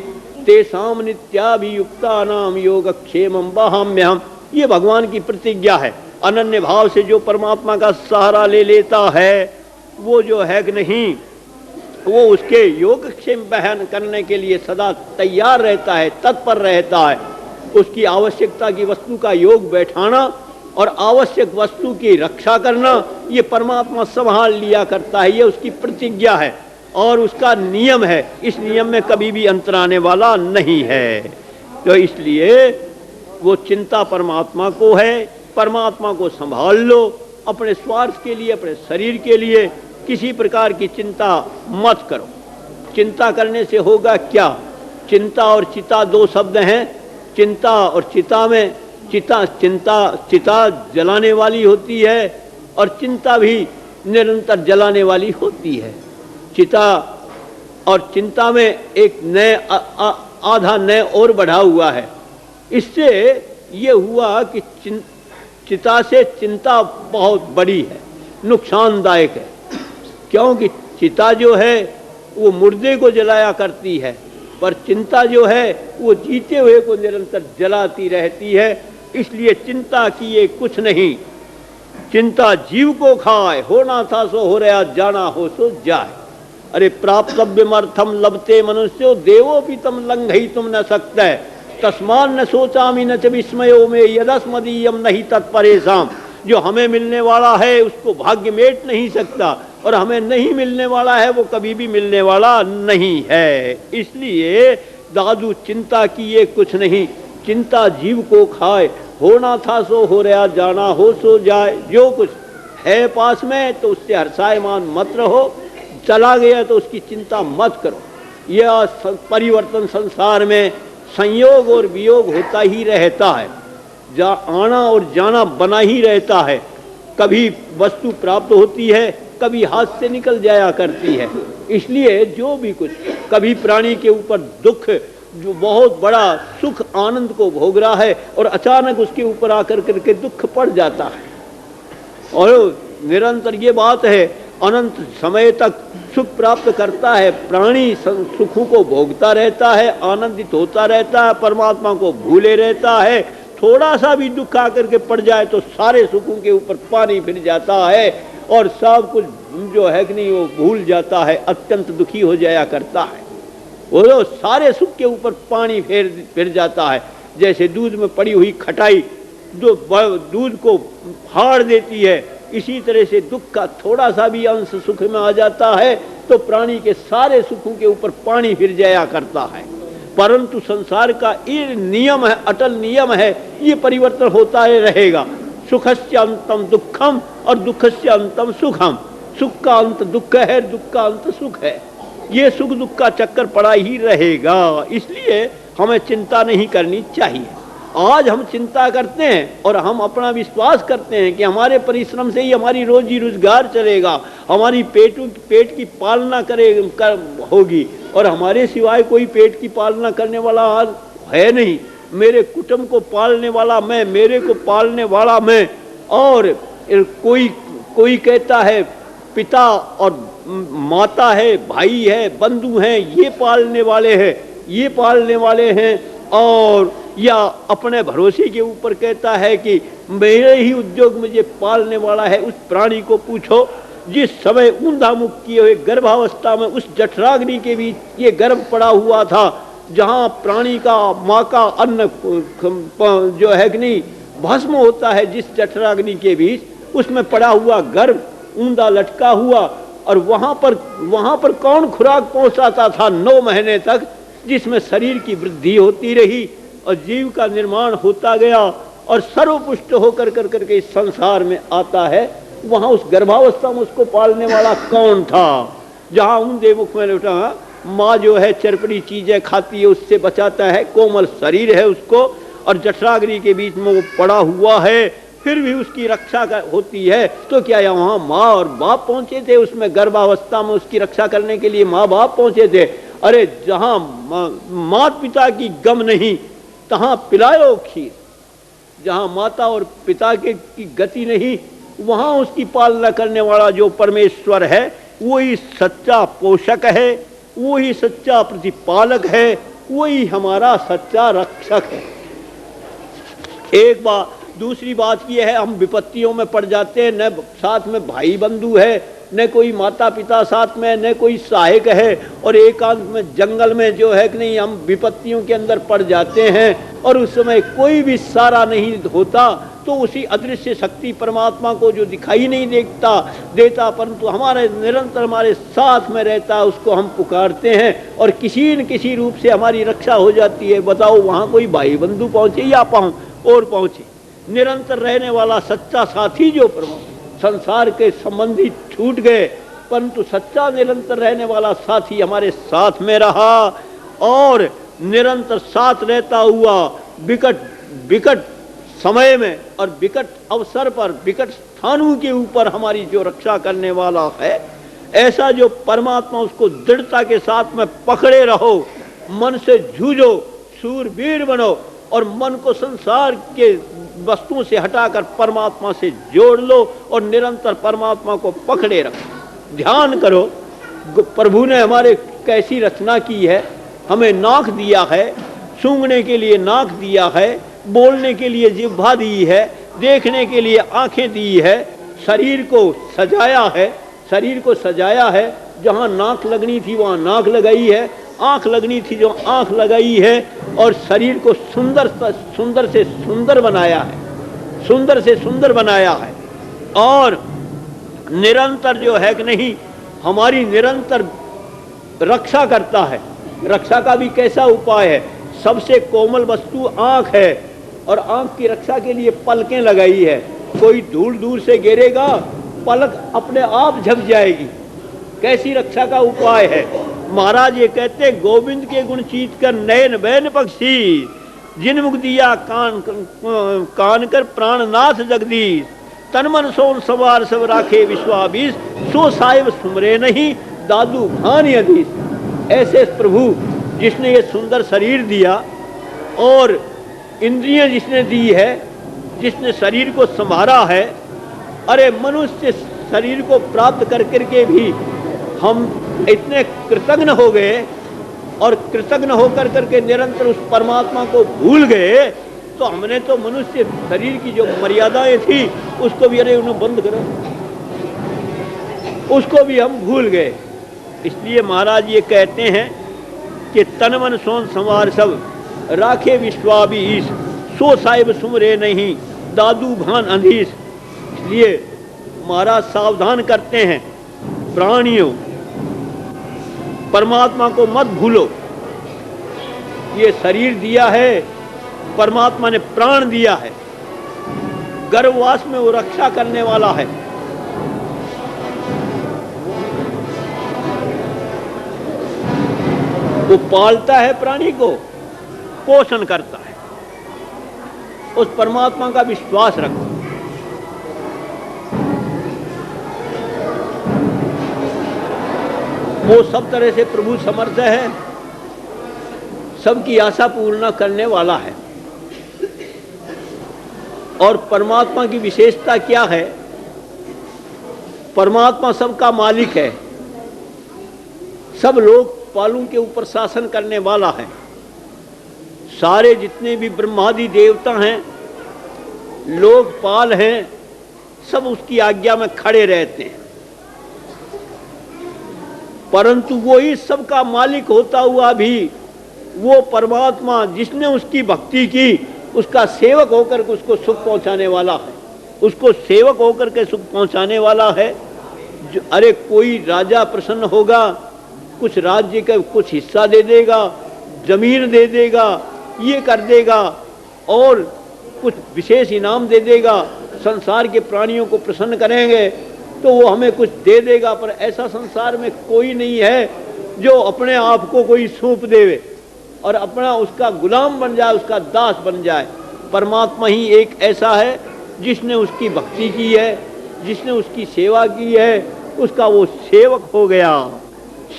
तेषां नित्याभियुक्तानां योगक्षेमं वहाम्यहम्। ये भगवान की प्रतिज्ञा है। अनन्य भाव से जो परमात्मा का सहारा ले लेता है, वो जो है कि नहीं, वो उसके योगक्षेम बहन करने के लिए सदा तैयार रहता है, तत्पर रहता है। उसकी आवश्यकता की वस्तु का योग बैठाना और आवश्यक वस्तु की रक्षा करना ये परमात्मा संभाल लिया करता है, ये उसकी प्रतिज्ञा है और उसका नियम है। इस नियम में कभी भी अंतर आने वाला नहीं है। तो इसलिए वो चिंता परमात्मा को है, परमात्मा को संभाल लो। अपने स्वार्थ के लिए, अपने शरीर के लिए किसी प्रकार की चिंता मत करो। चिंता करने से होगा क्या? चिंता और चिता दो शब्द हैं। चिंता और चिता में चिता जलाने वाली होती है और चिंता भी निरंतर जलाने वाली होती है। चिता और चिंता में एक नए आधा नए और बढ़ा हुआ है। इससे ये हुआ कि चिता से चिंता बहुत बड़ी है, नुकसानदायक है। क्योंकि चिता जो है वो मुर्दे को जलाया करती है, पर चिंता जो है वो जीते हुए को निरंतर जलाती रहती है। इसलिए चिंता किए कुछ नहीं, चिंता जीव को खाए, होना था सो हो रहा, जाना हो सो जाए। अरे प्राप्तव्यमर्थम लभते मनुष्यो देवो भी तम लंघई तुम न सकते, तस्मान न सोचामी न च विस्मयो में यदस्मदीयम नहीं तत्परेशाम। जो हमें मिलने वाला है उसको भाग्य मेट नहीं सकता, और हमें नहीं मिलने वाला है वो कभी भी मिलने वाला नहीं है। इसलिए दादू चिंता किए कुछ नहीं, चिंता जीव को खाए, होना था सो हो रहा, जाना हो सो जाए। जो कुछ है पास में तो उससे हर्षायमान मत रहो, चला गया तो उसकी चिंता मत करो। यह परिवर्तन संसार में संयोग और वियोग होता ही रहता है, आना और जाना बना ही रहता है। कभी वस्तु प्राप्त होती है, कभी हाथ से निकल जाया करती है। इसलिए जो भी कुछ, कभी प्राणी के ऊपर दुख, जो बहुत बड़ा सुख आनंद को भोग रहा है और अचानक उसके ऊपर आकर करके दुख पड़ जाता है। और निरंतर ये बात है, अनंत समय तक सुख प्राप्त करता है प्राणी, सुखों को भोगता रहता है, आनंदित होता रहता है, परमात्मा को भूले रहता है। थोड़ा सा भी दुख आकर के पड़ जाए तो सारे सुखों के ऊपर पानी फिर जाता है और सब कुछ जो है कि नहीं वो भूल जाता है, अत्यंत दुखी हो जाया करता है। वो तो सारे सुख के ऊपर पानी फिर जाता है। जैसे दूध में पड़ी हुई खटाई जो दूध को फाड़ देती है, इसी तरह से दुख का थोड़ा सा भी अंश सुख में आ जाता है तो प्राणी के सारे सुखों के ऊपर पानी फिर जाया करता है। परंतु संसार का ये नियम है, अटल नियम है, ये परिवर्तन होता ही रहेगा। सुखस्य अंतम दुखम और दुखस्य अंतम सुखम। सुख का अंत दुख है, दुख का अंत सुख है। ये सुख दुख का चक्कर पड़ा ही रहेगा। इसलिए हमें चिंता नहीं करनी चाहिए। आज हम चिंता करते हैं और हम अपना विश्वास करते हैं कि हमारे परिश्रम से ही हमारी रोजी रोजगार चलेगा, हमारी पेट की पालना होगी, और हमारे सिवाय कोई पेट की पालना करने वाला है नहीं। मेरे कुटुंब को पालने वाला मैं, मेरे को पालने वाला मैं। और कोई कहता है पिता और माता है, भाई है, बंधु हैं, ये पालने वाले हैं। और या अपने भरोसे के ऊपर कहता है कि मेरे ही उद्योग में ये पालने वाला है। उस प्राणी को पूछो जिस समय ऊंधा मुख किए हुए गर्भावस्था में उस जठराग्नि के बीच ये गर्भ पड़ा हुआ था, जहाँ प्राणी का माँ का अन्न जो है कि नहीं भस्म होता है, जिस जठराग्नि के बीच उसमें पड़ा हुआ गर्भ ऊंधा लटका हुआ, और वहाँ पर कौन खुराक पहुँचाता था 9 महीने तक, जिसमें शरीर की वृद्धि होती रही और जीव का निर्माण होता गया और सर्वपुष्ट होकर करके इस संसार में आता है। वहाँ उस गर्भावस्था में उसको पालने वाला कौन था? जहाँ ऊंधे मुख में लौटा माँ जो है चरपड़ी चीजें खाती है, उससे बचाता है, कोमल शरीर है उसको, और जठराग्नि के बीच में वो पड़ा हुआ है, फिर भी उसकी रक्षा होती है। तो क्या यहाँ माँ और बाप पहुंचे थे उसमें गर्भावस्था में उसकी रक्षा करने के लिए? माँ बाप पहुंचे थे। अरे जहाँ माता पिता की गम नहीं तहाँ पिलायो खीर। जहाँ माता और पिता की गति नहीं, वहाँ उसकी पालना करने वाला जो परमेश्वर है वही सच्चा पोषक है, वही सच्चा प्रतिपालक है, वही हमारा सच्चा रक्षक है। एक बात। दूसरी बात यह है, हम विपत्तियों में पड़ जाते हैं, न साथ में भाई बंधु है, न कोई माता पिता साथ में, न कोई सहायक है, और एकांत में जंगल में जो है कि नहीं हम विपत्तियों के अंदर पड़ जाते हैं, और उस समय कोई भी सहारा नहीं होता। तो तो उसी अदृश्य शक्ति परमात्मा को जो दिखाई नहीं देता परंतु हमारे निरंतर हमारे साथ में रहता है, उसको हम पुकारते हैं और किसी न किसी रूप से हमारी रक्षा हो जाती है। बताओ वहाँ कोई भाई बंधु पहुँचे या और पहुँचे, निरंतर रहने वाला सच्चा साथी जो संसार के संबंधी छूट गए परंतु सच्चा निरंतर रहने वाला साथी हमारे साथ में रहा और निरंतर साथ रहता हुआ विकट समय में और विकट अवसर पर विकट स्थानों के ऊपर हमारी जो रक्षा करने वाला है, ऐसा जो परमात्मा, उसको दृढ़ता के साथ में पकड़े रहो, मन से जूझो, शूरवीर बनो और मन को संसार के वस्तुओं से हटाकर परमात्मा से जोड़ लो और निरंतर परमात्मा को पकड़े रखो। ध्यान करो, प्रभु ने हमारे कैसी रचना की है, हमें नाक दिया है, सूंघने के लिए नाक दिया है, बोलने के लिए जिह्वा दी है, देखने के लिए आंखें दी है, शरीर को सजाया है, जहाँ नाक लगनी थी वहाँ नाक लगाई है, आंख लगनी थी जो आंख लगाई है और शरीर को सुंदर से सुंदर बनाया है और निरंतर जो है कि नहीं हमारी निरंतर रक्षा करता है। रक्षा का भी कैसा उपाय है, सबसे कोमल वस्तु आंख है और आंख की रक्षा के लिए पलकें लगाई है। कोई दूर से गिरेगा, पलक अपने आप झप जाएगी। कैसी रक्षा का उपाय है। महाराज ये कहते, गोविंद के गुण चीत कर नयन बैन पक्षी, जिन मुख दिया कान कर प्राणनाथ जगदीश, तन मन सोन सवार सब राखे विश्वाबीस, सो साहिब सुमरे नहीं दादू भान अधीश। ऐसे प्रभु जिसने ये सुंदर शरीर दिया और इंद्रियां जिसने दी है, जिसने शरीर को संभारा है, अरे मनुष्य शरीर को प्राप्त करके भी हम इतने कृतज्ञ हो गए और कृतज्ञ होकर करके निरंतर उस परमात्मा को भूल गए, तो हमने तो मनुष्य शरीर की जो मर्यादाएं थी उसको भी अरे उन्हें बंद करो, उसको भी हम भूल गए। इसलिए महाराज ये कहते हैं कि तन मन सोन संवार सब राखे विश्वाबीस, सो साहिब सुमरे नहीं दादू भान अंधीस। इसलिए महाराज सावधान करते हैं, प्राणियों परमात्मा को मत भूलो। ये शरीर दिया है, परमात्मा ने प्राण दिया है, गर्भवास में वो रक्षा करने वाला है। वो पालता है, प्राणी को पोषण करता है। उस परमात्मा का विश्वास रखो। वो सब तरह से प्रभु समर्थ है, सबकी आशा पूर्ण करने वाला है। और परमात्मा की विशेषता क्या है? परमात्मा सबका मालिक है, सब लोग पालों के ऊपर शासन करने वाला है। सारे जितने भी ब्रह्मादि देवता हैं, लोकपाल हैं, सब उसकी आज्ञा में खड़े रहते हैं। परंतु वो ही सबका मालिक होता हुआ भी वो परमात्मा जिसने उसकी भक्ति की, उसका सेवक होकर के उसको सुख पहुंचाने वाला है, उसको सेवक होकर के सुख पहुंचाने वाला है। अरे कोई राजा प्रसन्न होगा, कुछ राज्य का कुछ हिस्सा दे देगा, जमीन दे देगा, ये कर देगा और कुछ विशेष इनाम दे देगा, संसार के प्राणियों को प्रसन्न करेंगे तो वो हमें कुछ दे देगा। पर ऐसा संसार में कोई नहीं है जो अपने आप को कोई सौंप देवे और अपना उसका गुलाम बन जाए, उसका दास बन जाए। परमात्मा ही एक ऐसा है जिसने उसकी भक्ति की है, जिसने उसकी सेवा की है, उसका वो सेवक हो गया,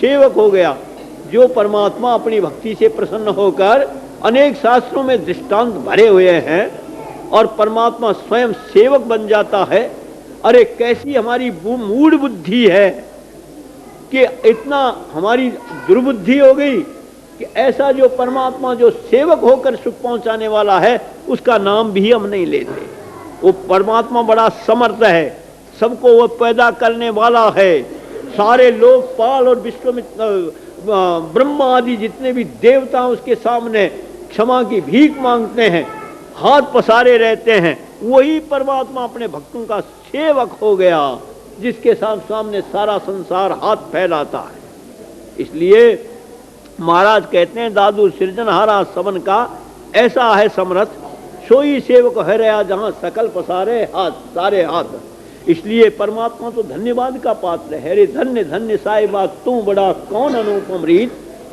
सेवक हो गया। जो परमात्मा अपनी भक्ति से प्रसन्न होकर, अनेक शास्त्रों में दृष्टांत भरे हुए हैं और परमात्मा स्वयं सेवक बन जाता है। अरे कैसी हमारी मूढ़ बुद्धि है कि इतना हमारी दुर्बुद्धि हो गई कि ऐसा जो परमात्मा जो सेवक होकर सुख पहुंचाने वाला है, उसका नाम भी हम नहीं लेते। वो परमात्मा बड़ा समर्थ है, सबको वो पैदा करने वाला है। सारे लोकपाल और विश्वामित्र ब्रह्मा आदि जितने भी देवता उसके सामने क्षमा की भीख मांगते हैं, हाथ पसारे रहते हैं, वही परमात्मा अपने भक्तों का सेवक हो गया, जिसके सामने सारा संसार हाथ फैलाता है। इसलिए महाराज कहते हैं, दादू सृजनहारा सबन का ऐसा है समरथ, सोई सेवक है रहा जहां सकल पसारे हाथ सारे हाथ। इसलिए परमात्मा तो धन्यवाद का पात्र है। रे धन्य धन्य साहिबा तू बड़ा कौन अनुपम रीत,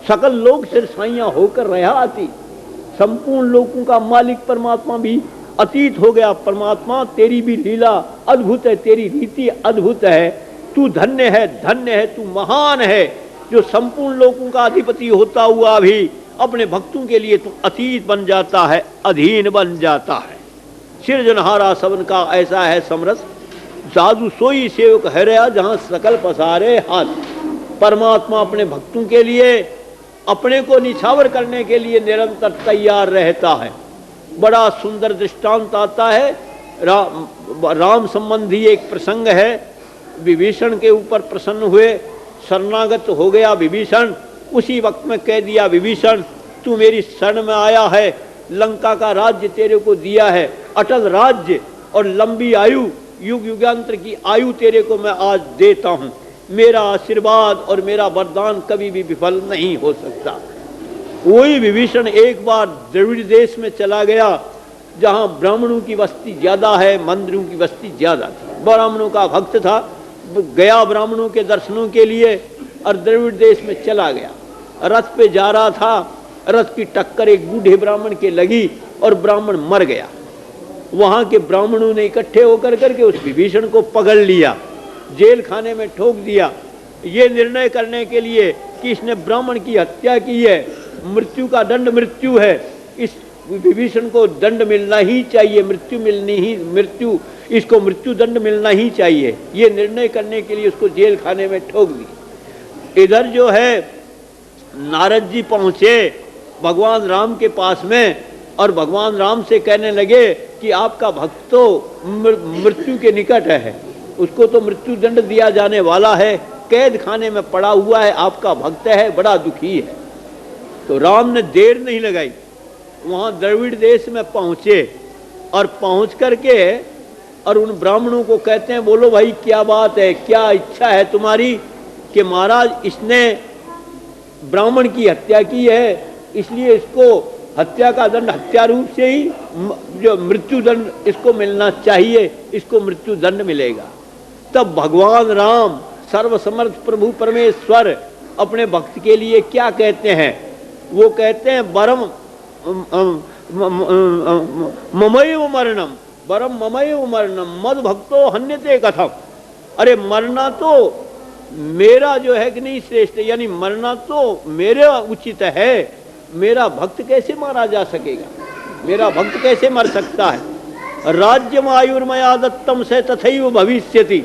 सकल लोग सिर साइयां होकर रहा आती। संपूर्ण लोगों का मालिक परमात्मा भी अतीत हो गया। परमात्मा तेरी भी लीला अद्भुत है, तेरी रीति अद्भुत है। तू धन्य है, तू महान है, जो संपूर्ण लोगों का अधिपति होता हुआ भी अपने भक्तों के लिए तू अतीत बन जाता है, अधीन बन जाता है। सृजनहारा सबन का ऐसा है समरस, साधु सोई सेवक है रहा जहां सकल पसारे हाथ। परमात्मा अपने भक्तों के लिए, अपने को निछावर करने के लिए निरंतर तैयार रहता है। बड़ा सुंदर दृष्टांत आता है। राम संबंधी एक प्रसंग है। विभीषण के ऊपर प्रसन्न हुए, शरणागत हो गया विभीषण। उसी वक्त में कह दिया, विभीषण तू मेरी शरण में आया है, लंका का राज्य तेरे को दिया है, अटल राज्य और लंबी आयु, युग युगांतर की आयु तेरे को मैं आज देता हूं। मेरा आशीर्वाद और मेरा वरदान कभी भी विफल नहीं हो सकता। वही विभीषण एक बार द्रविड़ देश में चला गया, जहां ब्राह्मणों की बस्ती ज्यादा है, मंदिरों की बस्ती ज्यादा थी। ब्राह्मणों का भक्त था, गया ब्राह्मणों के दर्शनों के लिए और द्रविड़ देश में चला गया। रथ पे जा रहा था, रथ की टक्कर एक बूढ़े ब्राह्मण के लगी और ब्राह्मण मर गया। वहां के ब्राह्मणों ने इकट्ठे होकर करके उस विभीषण को पकड़ लिया, जेल खाने में ठोक दिया, ये निर्णय करने के लिए कि इसने ब्राह्मण की हत्या की है, मृत्यु का दंड मृत्यु है, इस विभीषण को दंड मिलना ही चाहिए, मृत्यु इसको मृत्यु दंड मिलना ही चाहिए। ये निर्णय करने के लिए उसको जेल खाने में ठोक दिया। इधर जो है नारद जी पहुंचे भगवान राम के पास में और भगवान राम से कहने लगे कि आपका भक्त तो मृत्यु के निकट है, उसको तो मृत्यु दंड दिया जाने वाला है, कैद खाने में पड़ा हुआ है, आपका भक्त है, बड़ा दुखी है। तो राम ने देर नहीं लगाई, वहां द्रविड़ देश में पहुंचे और पहुंच करके और उन ब्राह्मणों को कहते हैं, बोलो भाई क्या बात है, क्या इच्छा है तुम्हारी? कि महाराज इसने ब्राह्मण की हत्या की है, इसलिए इसको हत्या का दंड हत्या रूप से ही जो मृत्यु दंड इसको मिलना चाहिए, इसको मृत्यु दंड मिलेगा। तब भगवान राम सर्वसमर्थ प्रभु परमेश्वर अपने भक्त के लिए क्या कहते हैं? वो कहते हैं परम ममैव मरणम, परम ममैव मरणम मद भक्तो हन्यते कथम। अरे मरना तो मेरा जो है कि नहीं श्रेष्ठ, यानी मरना तो मेरा उचित है, मेरा भक्त कैसे मारा जा सकेगा, मेरा भक्त कैसे मर सकता है? राज्यम आयुर्मया दत्तम से तथैव भविष्यति,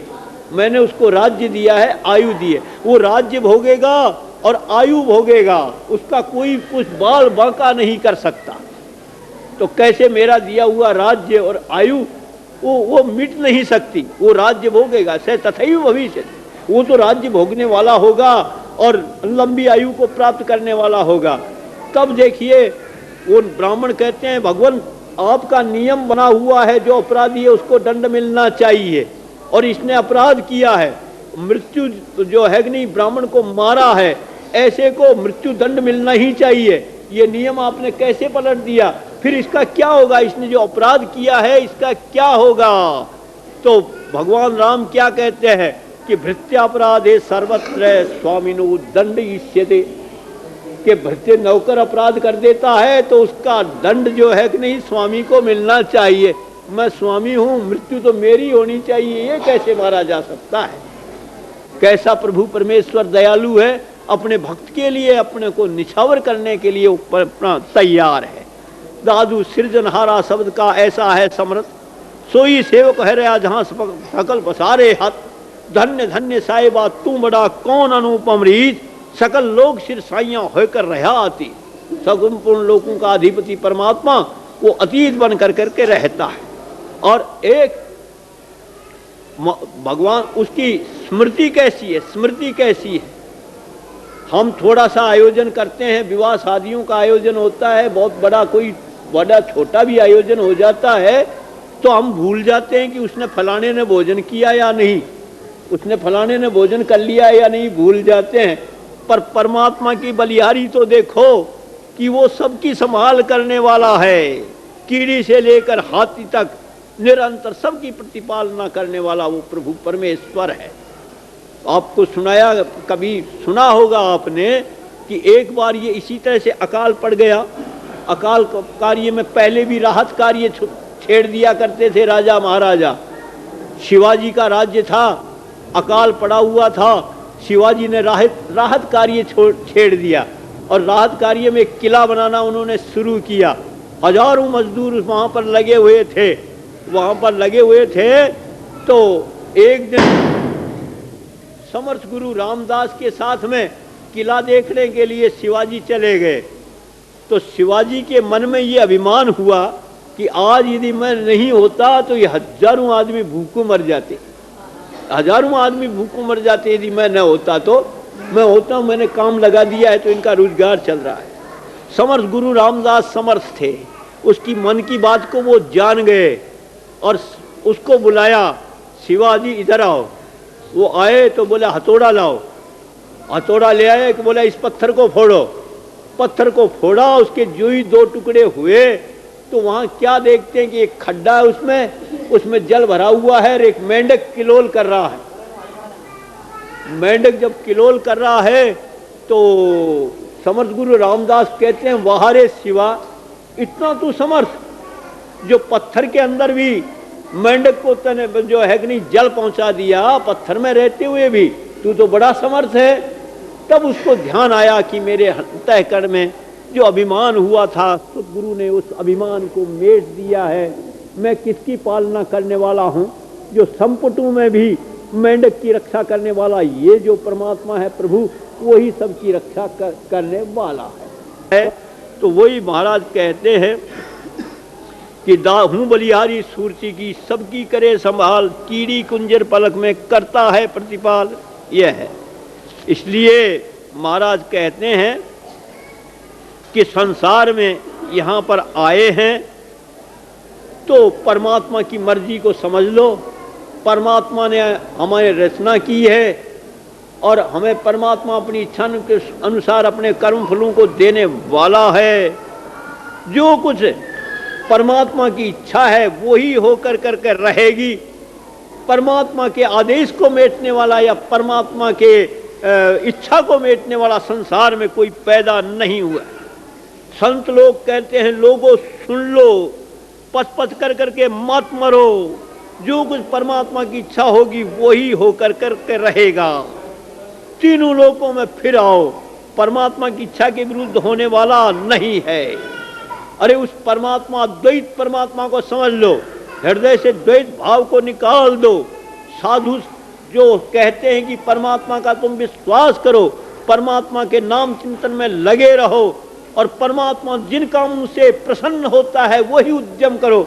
मैंने उसको राज्य दिया है, आयु दी है, वो राज्य भोगेगा और आयु भोगेगा, उसका कोई कुछ बाल बांका नहीं कर सकता। तो कैसे मेरा दिया हुआ राज्य और आयु वो मिट नहीं सकती, वो राज्य भोगेगा। से तथैव भविष्यति, वो तो राज्य भोगने वाला होगा और लंबी आयु को प्राप्त करने वाला होगा। तब देखिए वो ब्राह्मण कहते हैं, भगवान आपका नियम बना हुआ है, जो अपराधी है उसको दंड मिलना चाहिए, और इसने अपराध किया है, मृत्यु जो है कि नहीं ब्राह्मण को मारा है, ऐसे को मृत्यु दंड मिलना ही चाहिए। ये नियम आपने कैसे पलट दिया? फिर इसका क्या होगा? इसने जो अपराध किया है इसका क्या होगा? तो भगवान राम क्या कहते हैं कि भृत्यापराधे सर्वत्र स्वामिनो दंड इष्यते, कि भृत्य नौकर अपराध कर देता है तो उसका दंड जो है कि नहीं स्वामी को मिलना चाहिए। मैं स्वामी हूं, मृत्यु तो मेरी होनी चाहिए, ये कैसे मारा जा सकता है? कैसा प्रभु परमेश्वर दयालु है, अपने भक्त के लिए अपने को निछावर करने के लिए अपना तैयार है। दादू सृजनहारा शब्द का ऐसा है समर्थ, सोई सेवक है रहा जहां सकल पसारे हाथ। धन्य धन्य साहिबा तू बड़ा कौन अनुपम रीत, सकल लोग सिर साइयां होकर रहा आती। संपूर्ण लोगों का अधिपति परमात्मा वो अतीत बन कर करके रहता है, और एक भगवान उसकी स्मृति कैसी है, स्मृति कैसी है? हम थोड़ा सा आयोजन करते हैं, विवाह शादियों का आयोजन होता है, बहुत बड़ा कोई बड़ा छोटा भी आयोजन हो जाता है, तो हम भूल जाते हैं कि उसने फलाने ने भोजन किया या नहीं, उसने फलाने ने भोजन कर लिया या नहीं, भूल जाते हैं। पर परमात्मा की बलिहारी तो देखो कि वो सबकी संभाल करने वाला है, कीड़ी से लेकर हाथी तक निरंतर सबकी प्रतिपालना करने वाला वो प्रभु परमेश्वर है। आपको सुनाया, कभी सुना होगा आपने कि एक बार ये इसी तरह से अकाल पड़ गया। अकाल कार्य में पहले भी राहत कार्य छेड़ दिया करते थे राजा महाराजा। शिवाजी का राज्य था, अकाल पड़ा हुआ था, शिवाजी ने राहत कार्य छेड़ दिया और राहत कार्य में एक किला बनाना उन्होंने शुरू किया। हजारों मजदूर वहाँ पर लगे हुए थे, तो एक दिन समर्थ गुरु रामदास के साथ में किला देखने के लिए शिवाजी चले गए। तो शिवाजी के मन में ये अभिमान हुआ कि आज यदि मैं नहीं होता तो ये हजारों आदमी भूखों मर जाते, यदि मैं न होता तो। मैं होता हूँ, मैंने काम लगा दिया है तो इनका रोजगार चल रहा है। समर्थ गुरु रामदास समर्थ थे, उसकी मन की बात को वो जान गए और उसको बुलाया, शिवाजी इधर आओ। वो आए तो बोला हथौड़ा लाओ, हथौड़ा ले आए कि बोला इस पत्थर को फोड़ो। पत्थर को फोड़ा, उसके जो ही दो टुकड़े हुए तो वहाँ क्या देखते हैं कि एक खड्डा है, उसमें जल भरा हुआ है और एक मेंढक किलोल कर रहा है। मेंढक जब किलोल कर रहा है तो समर्थ गुरु रामदास कहते हैं वाह रे शिवा, इतना तू समर्थ जो पत्थर के अंदर भी मेंढक को तने जो है कि नहीं जल पहुंचा दिया, पत्थर में रहते हुए भी तू तो बड़ा समर्थ है। तब उसको ध्यान आया कि मेरे अंतःकरण में जो अभिमान हुआ था, तो गुरु ने उस अभिमान को मेट दिया है। मैं किसकी पालना करने वाला हूँ? जो संपुटों में भी मेंढक की रक्षा करने वाला ये जो परमात्मा है प्रभु, वही सबकी रक्षा करने वाला है। तो वही महाराज कहते हैं कि हूँ बलिहारी सूरती की, सबकी करे संभाल, कीड़ी कुंजर पलक में करता है प्रतिपाल। यह है, इसलिए महाराज कहते हैं कि संसार में यहाँ पर आए हैं तो परमात्मा की मर्जी को समझ लो। परमात्मा ने हमारी रचना की है और हमें परमात्मा अपनी इच्छा के अनुसार अपने कर्म फलों को देने वाला है। जो कुछ परमात्मा की इच्छा है वही होकर करके रहेगी। परमात्मा के आदेश को मेटने वाला या परमात्मा के इच्छा को मेटने वाला संसार में कोई पैदा नहीं हुआ। संत लोग कहते हैं लोगों सुन लो, पच पच कर करके मत मरो, जो कुछ परमात्मा की इच्छा होगी वही होकर करके रहेगा। तीनों लोकों में फिर आओ, परमात्मा की इच्छा के विरुद्ध होने वाला नहीं है। अरे उस परमात्मा, द्वैत परमात्मा को समझ लो, हृदय से द्वैत भाव को निकाल दो। साधु जो कहते हैं कि परमात्मा का तुम विश्वास करो, परमात्मा के नाम चिंतन में लगे रहो और परमात्मा जिन कामों से प्रसन्न होता है वही उद्यम करो।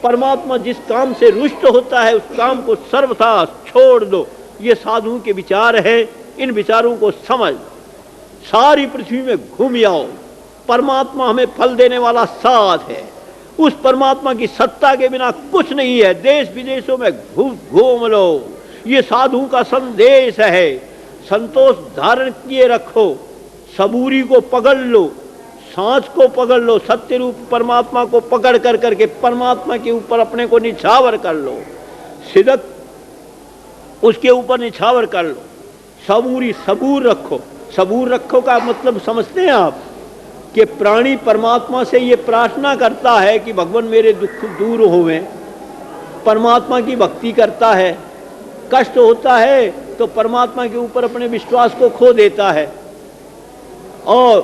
परमात्मा जिस काम से रुष्ट होता है उस काम को सर्वथा छोड़ दो। ये साधुओं के विचार है। इन विचारों को समझ, सारी पृथ्वी में घूम आओ, परमात्मा हमें फल देने वाला साथ है। उस परमात्मा की सत्ता के बिना कुछ नहीं है। देश विदेशों में घूम लो, ये साधुओं का संदेश है। संतोष धारण किए रखो, सबूरी को पकड़ लो, सांस को पकड़ लो, सत्य रूप परमात्मा को पकड़ कर करके परमात्मा के ऊपर अपने को निछावर कर लो, सिदक उसके ऊपर निछावर कर लो। सबूरी, सबूर रखो। सबूर रखो का मतलब समझते हैं आप कि प्राणी परमात्मा से ये प्रार्थना करता है कि भगवान मेरे दुख दूर होवें। परमात्मा की भक्ति करता है, कष्ट होता है तो परमात्मा के ऊपर अपने विश्वास को खो देता है। और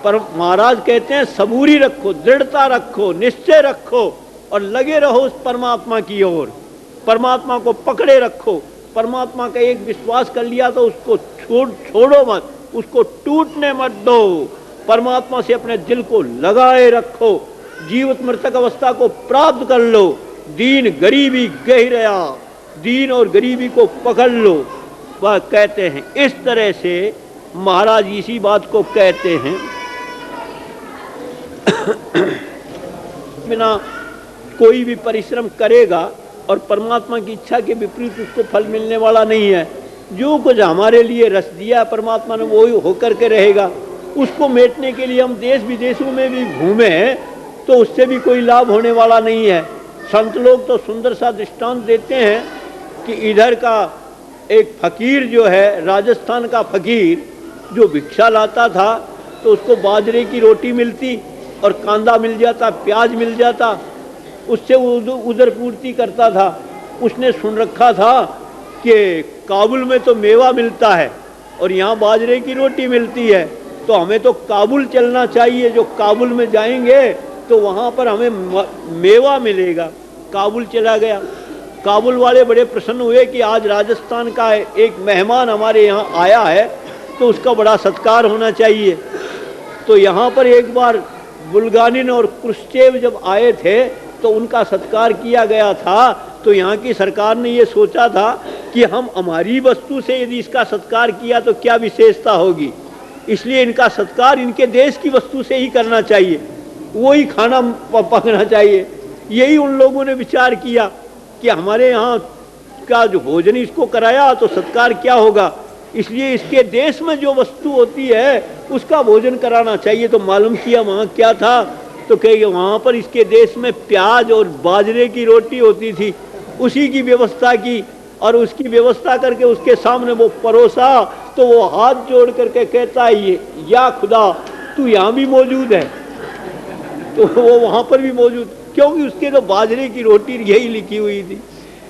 पर महाराज कहते हैं सबूरी रखो, दृढ़ता रखो, निश्चय रखो और लगे रहो उस परमात्मा की ओर। परमात्मा को पकड़े रखो। परमात्मा का एक विश्वास कर लिया तो उसको छोड़ो मत, उसको टूटने मत दो। परमात्मा से अपने दिल को लगाए रखो, जीवित मृतक अवस्था को प्राप्त कर लो। दीन गरीबी गहरया, दीन और गरीबी को पकड़ लो। वह कहते हैं इस तरह से महाराज इसी बात को कहते हैं। बिना कोई भी परिश्रम करेगा और परमात्मा की इच्छा के विपरीत उसको फल मिलने वाला नहीं है। जो कुछ हमारे लिए रच दिया परमात्मा ने वो ही होकर के रहेगा। उसको मेटने के लिए हम देश विदेशों में भी घूमे तो उससे भी कोई लाभ होने वाला नहीं है। संत लोग तो सुंदर सा दृष्टांत देते हैं कि इधर का एक फकीर जो है, राजस्थान का फकीर, जो भिक्षा लाता था तो उसको बाजरे की रोटी मिलती और कांदा मिल जाता, प्याज मिल जाता, उससे उधर पूर्ति करता था। उसने सुन रखा था कि काबुल में तो मेवा मिलता है और यहाँ बाजरे की रोटी मिलती है, तो हमें तो काबुल चलना चाहिए। जो काबुल में जाएंगे तो वहाँ पर हमें मेवा मिलेगा। काबुल चला गया। काबुल वाले बड़े प्रसन्न हुए कि आज राजस्थान का एक मेहमान हमारे यहाँ आया है तो उसका बड़ा सत्कार होना चाहिए। तो यहाँ पर एक बार बुल्गानिन और क्रुश्चेव जब आए थे तो उनका सत्कार किया गया था। तो यहाँ की सरकार ने ये सोचा था कि हम हमारी वस्तु से यदि इसका सत्कार किया तो क्या विशेषता होगी, इसलिए इनका सत्कार इनके देश की वस्तु से ही करना चाहिए, वही खाना पकना चाहिए। यही उन लोगों ने विचार किया कि हमारे यहाँ का जो भोजन इसको कराया तो सत्कार क्या होगा, इसलिए इसके देश में जो वस्तु होती है उसका भोजन कराना चाहिए। तो मालूम किया वहाँ क्या था, तो कहे वहाँ पर इसके देश में प्याज और बाजरे की रोटी होती थी, उसी की व्यवस्था की और उसकी व्यवस्था करके उसके सामने वो परोसा। तो वो हाथ जोड़ करके कहता है ये या खुदा तू यहाँ भी मौजूद है, तो वो वहाँ पर भी मौजूद, क्योंकि उसके तो बाजरे की रोटी यही लिखी हुई थी।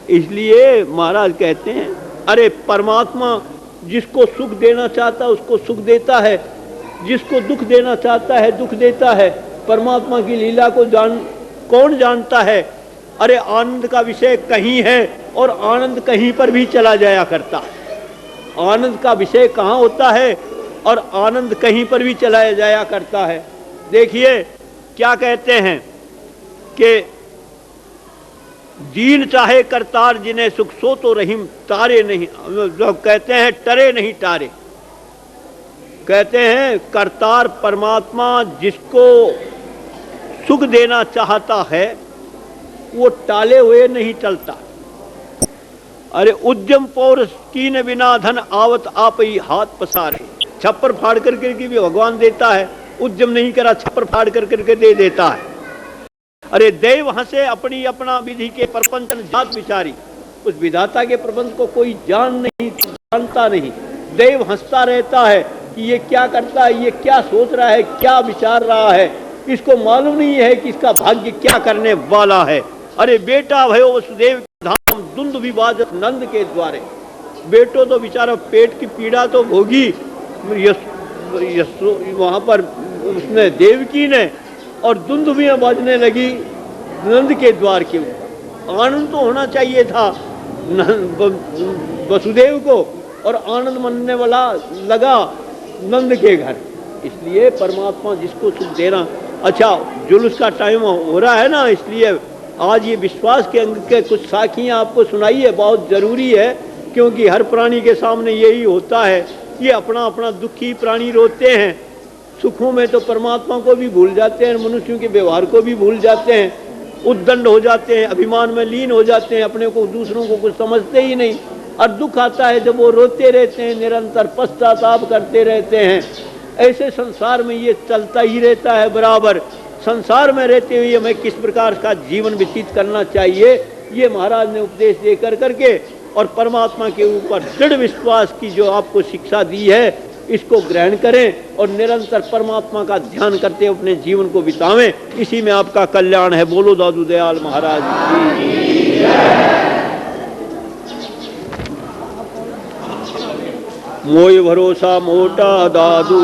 इसलिए महाराज कहते हैं अरे परमात्मा जिसको सुख देना चाहता है उसको सुख देता है, जिसको दुख देना चाहता है दुख देता है। परमात्मा की लीला को कौन जानता है। अरे आनंद का विषय कहीं है और आनंद कहीं पर भी चला जाया करता है। आनंद का विषय कहाँ होता है और आनंद कहीं पर भी चला जाया करता है। देखिए क्या कहते हैं कि दीन चाहे करतार जिन्हें सुख सो तो रहीम तारे नहीं, जो कहते हैं टरे नहीं तारे। कहते हैं करतार परमात्मा जिसको सुख देना चाहता है वो टाले हुए नहीं टलता। अरे उद्यम पौर कीन बिना धन आवत आप ही हाथ पसारे। छप्पर फाड़ करके भी भगवान देता है, उद्यम नहीं करा छप्पर फाड़ करके दे देता है। अरे देव हंसे अपनी अपना विधि के प्रपंचन जात विचारी। उस विधाता के प्रपंच को कोई जानता नहीं। देव हंसता रहता है कि ये क्या करता है, ये क्या सोच रहा है, क्या विचार रहा है, इसको मालूम नहीं है कि इसका भाग्य क्या करने वाला है। अरे बेटा भयो वसुदेव धाम दुंद विवाजत नंद के द्वारे। बेटो तो बेचारा पेट की पीड़ा तो भोगी वहां पर उसने देवकी ने, और दुंदुभियां बजने लगी नंद के द्वार के ऊपर। आनंद तो होना चाहिए था वसुदेव को और आनंद मनने वाला लगा नंद के घर। इसलिए परमात्मा जिसको सुख देना। अच्छा जुलूस का टाइम हो रहा है ना, इसलिए आज ये विश्वास के अंग के कुछ साखियाँ आपको सुनाई है, बहुत ज़रूरी है, क्योंकि हर प्राणी के सामने यही होता है। ये अपना अपना दुखी प्राणी रोते हैं, सुखों में तो परमात्मा को भी भूल जाते हैं, मनुष्यों के व्यवहार को भी भूल जाते हैं, उद्दंड हो जाते हैं, अभिमान में लीन हो जाते हैं, अपने को दूसरों को कुछ समझते ही नहीं। और दुख आता है जब वो रोते रहते हैं, निरंतर पश्चाताप करते रहते हैं। ऐसे संसार में ये चलता ही रहता है बराबर। संसार में रहते हुए हमें किस प्रकार का जीवन व्यतीत करना चाहिए, ये महाराज ने उपदेश दे करके और परमात्मा के ऊपर दृढ़ विश्वास की जो आपको शिक्षा दी है, इसको ग्रहण करें और निरंतर परमात्मा का ध्यान करते अपने जीवन को बितावें। इसी में आपका कल्याण है। बोलो दादू दयाल महाराज की। मोय भरोसा मोटा दादू,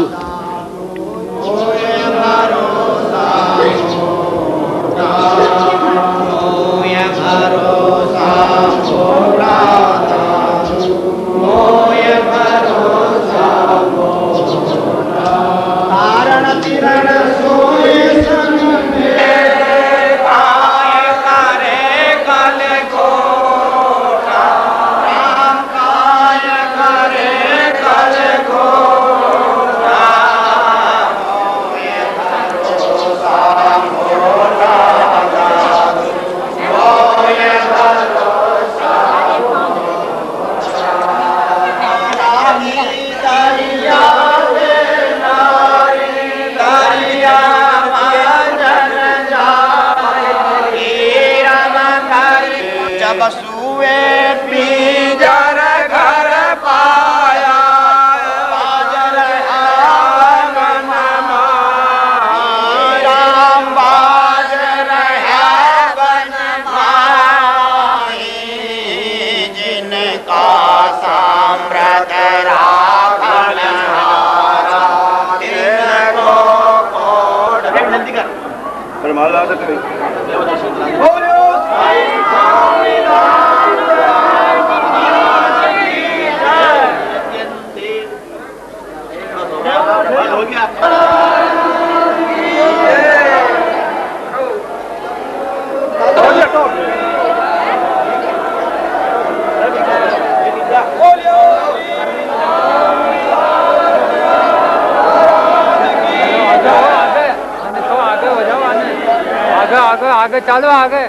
जब सुए पीजर घर पाया बाजर आंगन माई राम बाजर आंगन माई जिनका साम्राट रावण हारा तिनको कोड जल्दी कर परमाला तक करें हो गया आगे आगे चलो आगे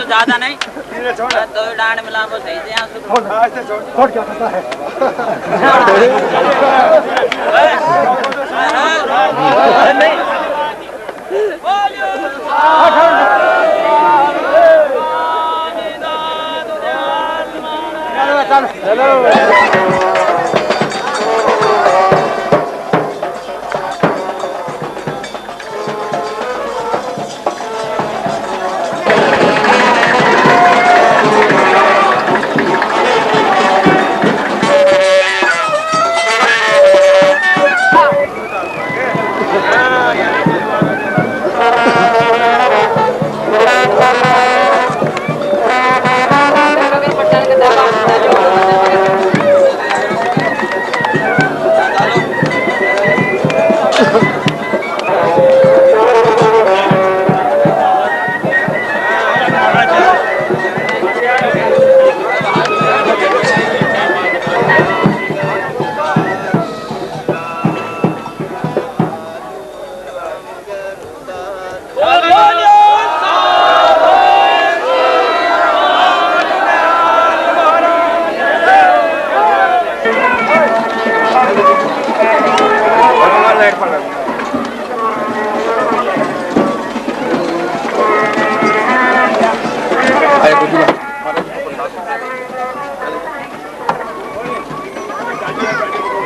ज्यादा नहीं तो डांड मिला वो सही से यहाँ छोड़ क्या करता है नहीं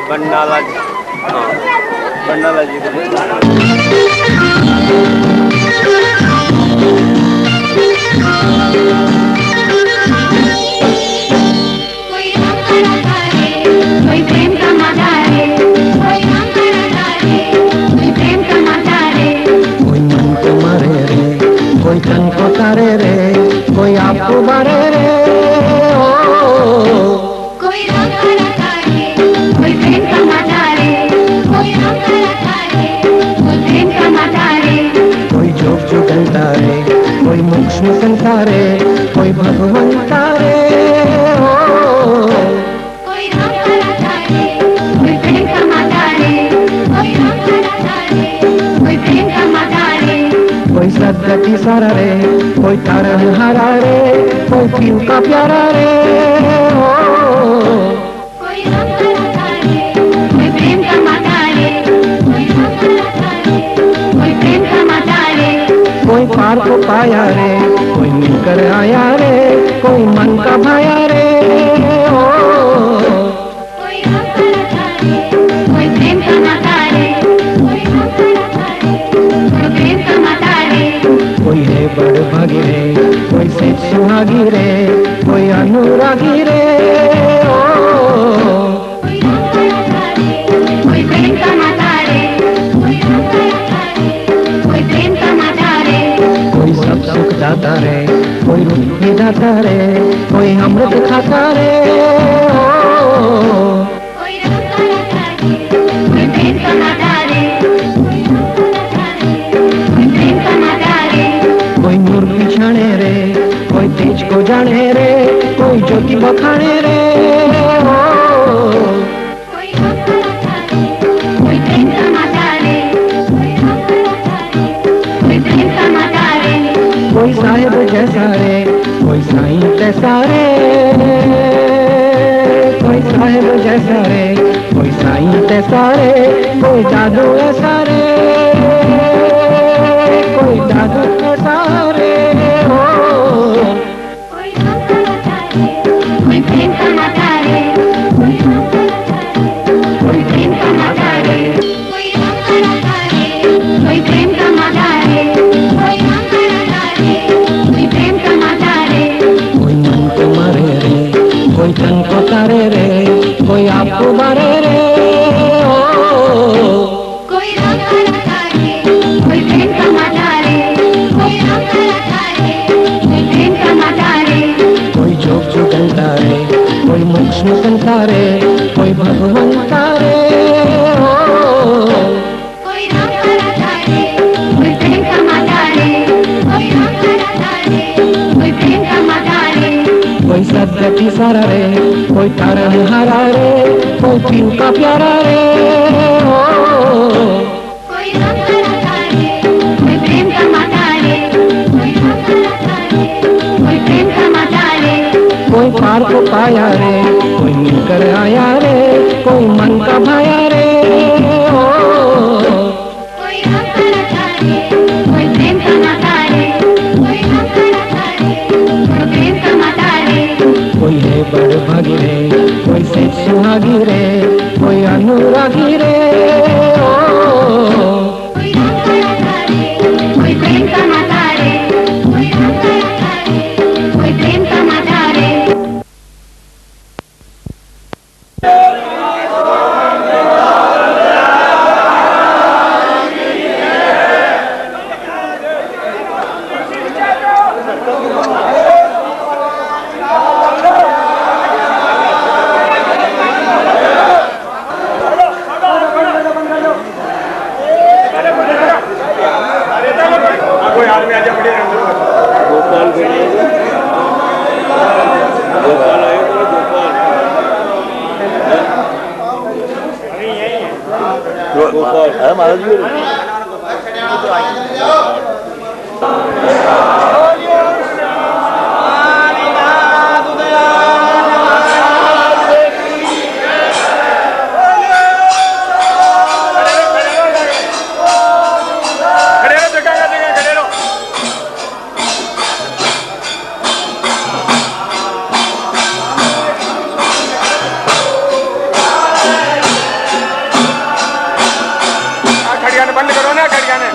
बंडाला जी, हाँ बंडाला जी कोई हम करता रे, कोई प्रेम का माता रे, कोई हम करता रे, कोई प्रेम का माता रे, कोई मन को मारे रे, कोई तन को तारे रे, कोई आपको मारे रे। कोई हम करता रे, कोई प्रेम का माता रे, कोई हम करता रे, कोई प्रेम का माता रे, कोई जोग जुगंता रे, कोई मोक्ष में संता रे, कोई भगवंता रे। कोई हम करता रे, कोई प्रेम का माता रे, कोई हम करता रे, कोई प्रेम का माता रे, कोई सदगति सारा रे, कोई तारण हारा रे, कोई पीर का प्यारा रे। कोई हम करता रे, कोई प्रेम का माता रे, कोई हम करता रे, कोई प्रेम का माता रे, कोई पार को पाया रे, कोई मिलकर आया रे, कोई मन का भाया रे। कोई हम करता रे, कोई प्रेम का माता रे, कोई हम करता रे, कोई प्रेम का माता रे, कोई है बड़ भागी रे, कोई से सुहागी रे, कोई अनुरागी रे। कोई हम करता रे, कोई प्रेम का माता रे, कोई हम करता रे, कोई प्रेम का माता रे, कोई सब सुख दाता रे, कोई रूप भी दाता रे, कोई अमृत खाता रे। कोई हम करता रे, कोई प्रेम का माता रे, कोई हम करता रे, कोई प्रेम का माता रे, कोई नूर पिछाने रे, कोई तेज को जाने रे, कोई ज्योति बखाने रे। कोई हम करता रे, कोई प्रेम का माता रे, कोई हम करता रे, कोई प्रेम का माता रे, कोई साहेब जैसा रे, कोई साईं तैसा रे, कोई साहेब जैसा रे, कोई साईं तैसा रे, कोई जादू ऐसा रे, कोई जादू ऐसा रे। कोई हम करता रे, कोई प्रेम का माता रे, कोई हम करता रे, कोई प्रेम का माता रे, कोई हम करता रे, कोई प्रेम का माता रे, कोई हम करता रे, कोई प्रेम का माता रे, कोई मन को मारे रे, कोई तन को तारे रे, कोई आपको मारे रे। कोई हम करता रे, कोई प्रेम का माता रे, कोई हम करता रे, कोई प्रेम का माता रे, कोई जोग जुगंता रे, कोई मोक्ष में संता रे, कोई भगवंता रे। कोई हम करता रे, कोई प्रेम का माता रे, कोई हम करता रे, कोई प्रेम का माता रे, कोई सदगति सारा रे, कोई तारण हारा रे, कोई पीर का प्यारा रे। कोई हम करता रे, कोई प्रेम का माता रे, कोई हम करता रे, कोई प्रेम का माता रे, कोई पार को पाया रे, कोई मिलकर आया रे, कोई मन का भाया रे। कोई हम करता रे, कोई प्रेम का माता रे, बाद में आजा बढ़िया गोपाल गोपाल आए तो गोपाल है महाराज जी। बंद करो ना खड़ियाने।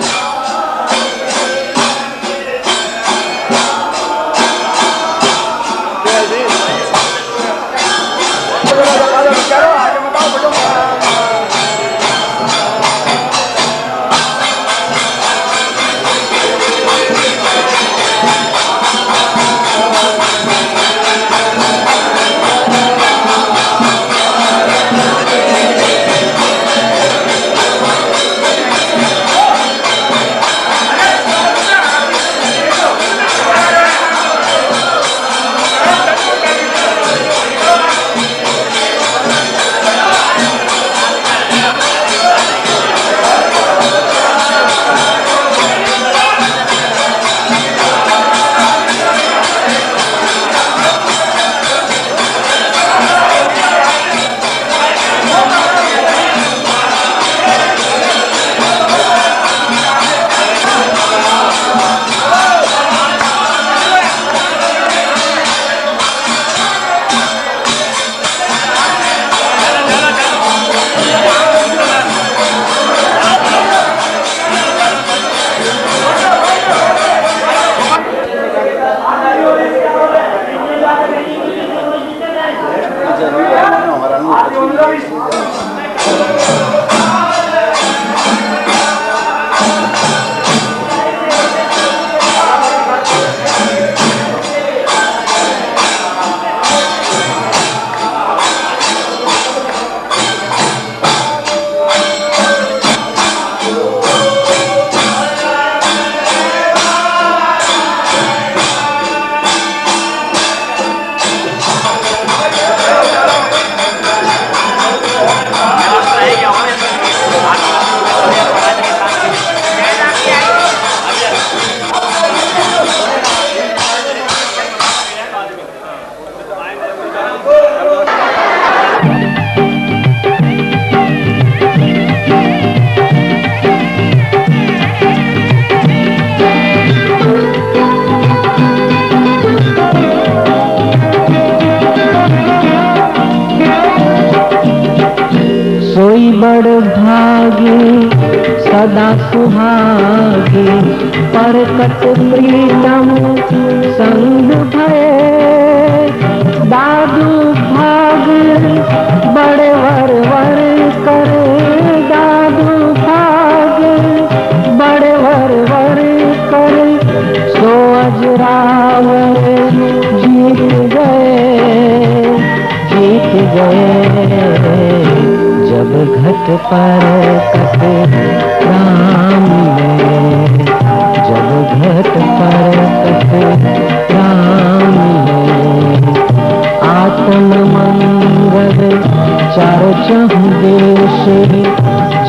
बड़ भागी सदा सुहागी परकट प्रीतम संग भये दादू भाग बड़े वर वर कर दादू भाग बड़े वर वर कर सो अजरावर जीत गए जब घट पर कट राम में जब घट पर कट राम में आत्म मंगल चार चहु देश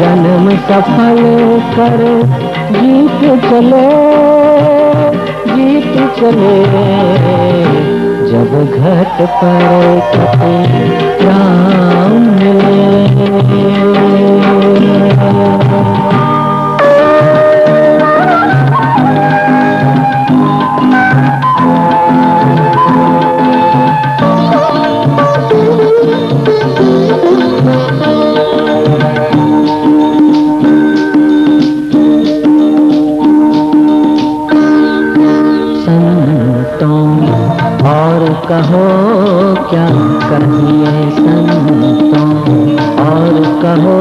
जन्म सफल कर जीत चले जब घट पर कट राम कहो क्या कहिए संतों और कहो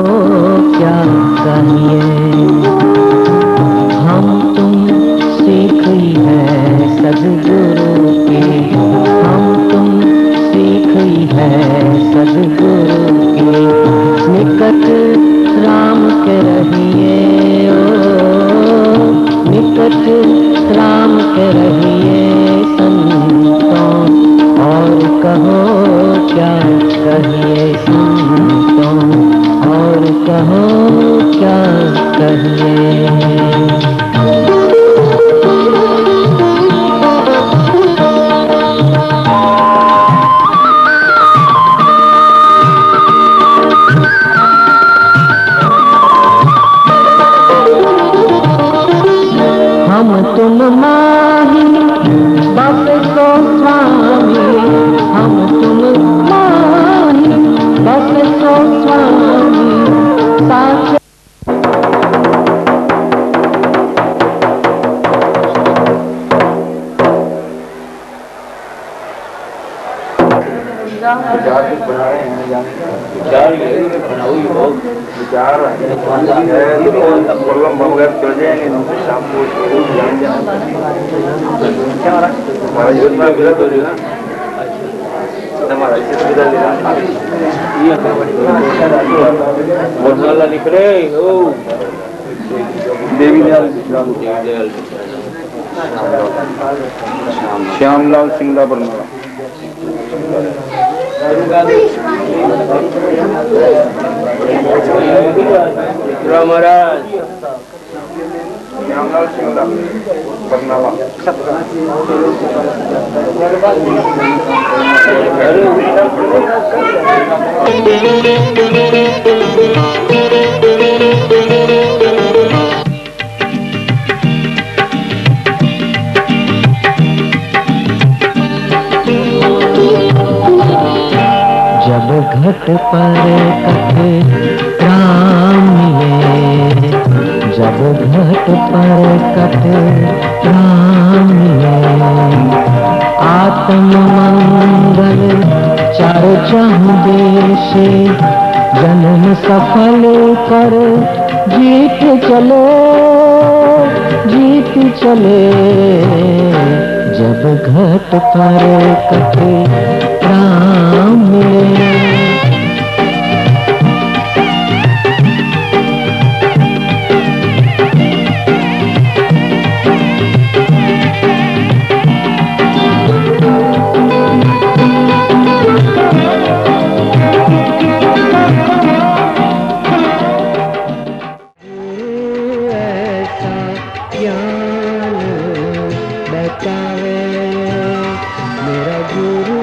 क्या कहिए हम तुम सीख ही है सद्गुरु की हम तुम सीख ही है सद्गुरु की निकट राम के रहिए ओ निकट गाते रहिए संतों, और कहो क्या कहिए संतों, और कहो क्या कहिए। हम तुम माही बस सो स्वामी, हम तुम माही बस सो स्वामी, साथ विचार कुछ बना रहे हैं, विचार ये बनाओ ही हो। विचार है तो प्रॉब्लम वगैरह चल जाएंगे, तो शाम को हमारा युद्ध में विदा तो लेना, हमारा इसे विदा लेना, मसाला लिख रहे हो देवी दयाल श्यामलाल सिंगला बरनाला। महाराज श्यामलाल सिंगला बरनाला। जब घट पर कट राम मिले, जब घट पर कट राम मिले, आत्म मंगल चारों जहां देशे, जन्म सफल कर जीत चले, जीत चले। जब घट पर कट राम मिले, मेरा गुरु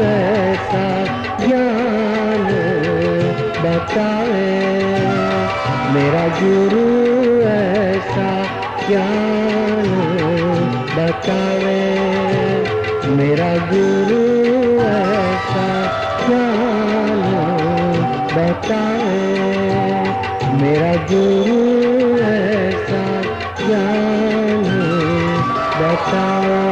ऐसा ज्ञान बतावे, मेरा गुरु ऐसा ज्ञान बतावे, मेरा गुरु ऐसा ज्ञान बतावे, मेरा गुरु ऐसा ज्ञान बतावे।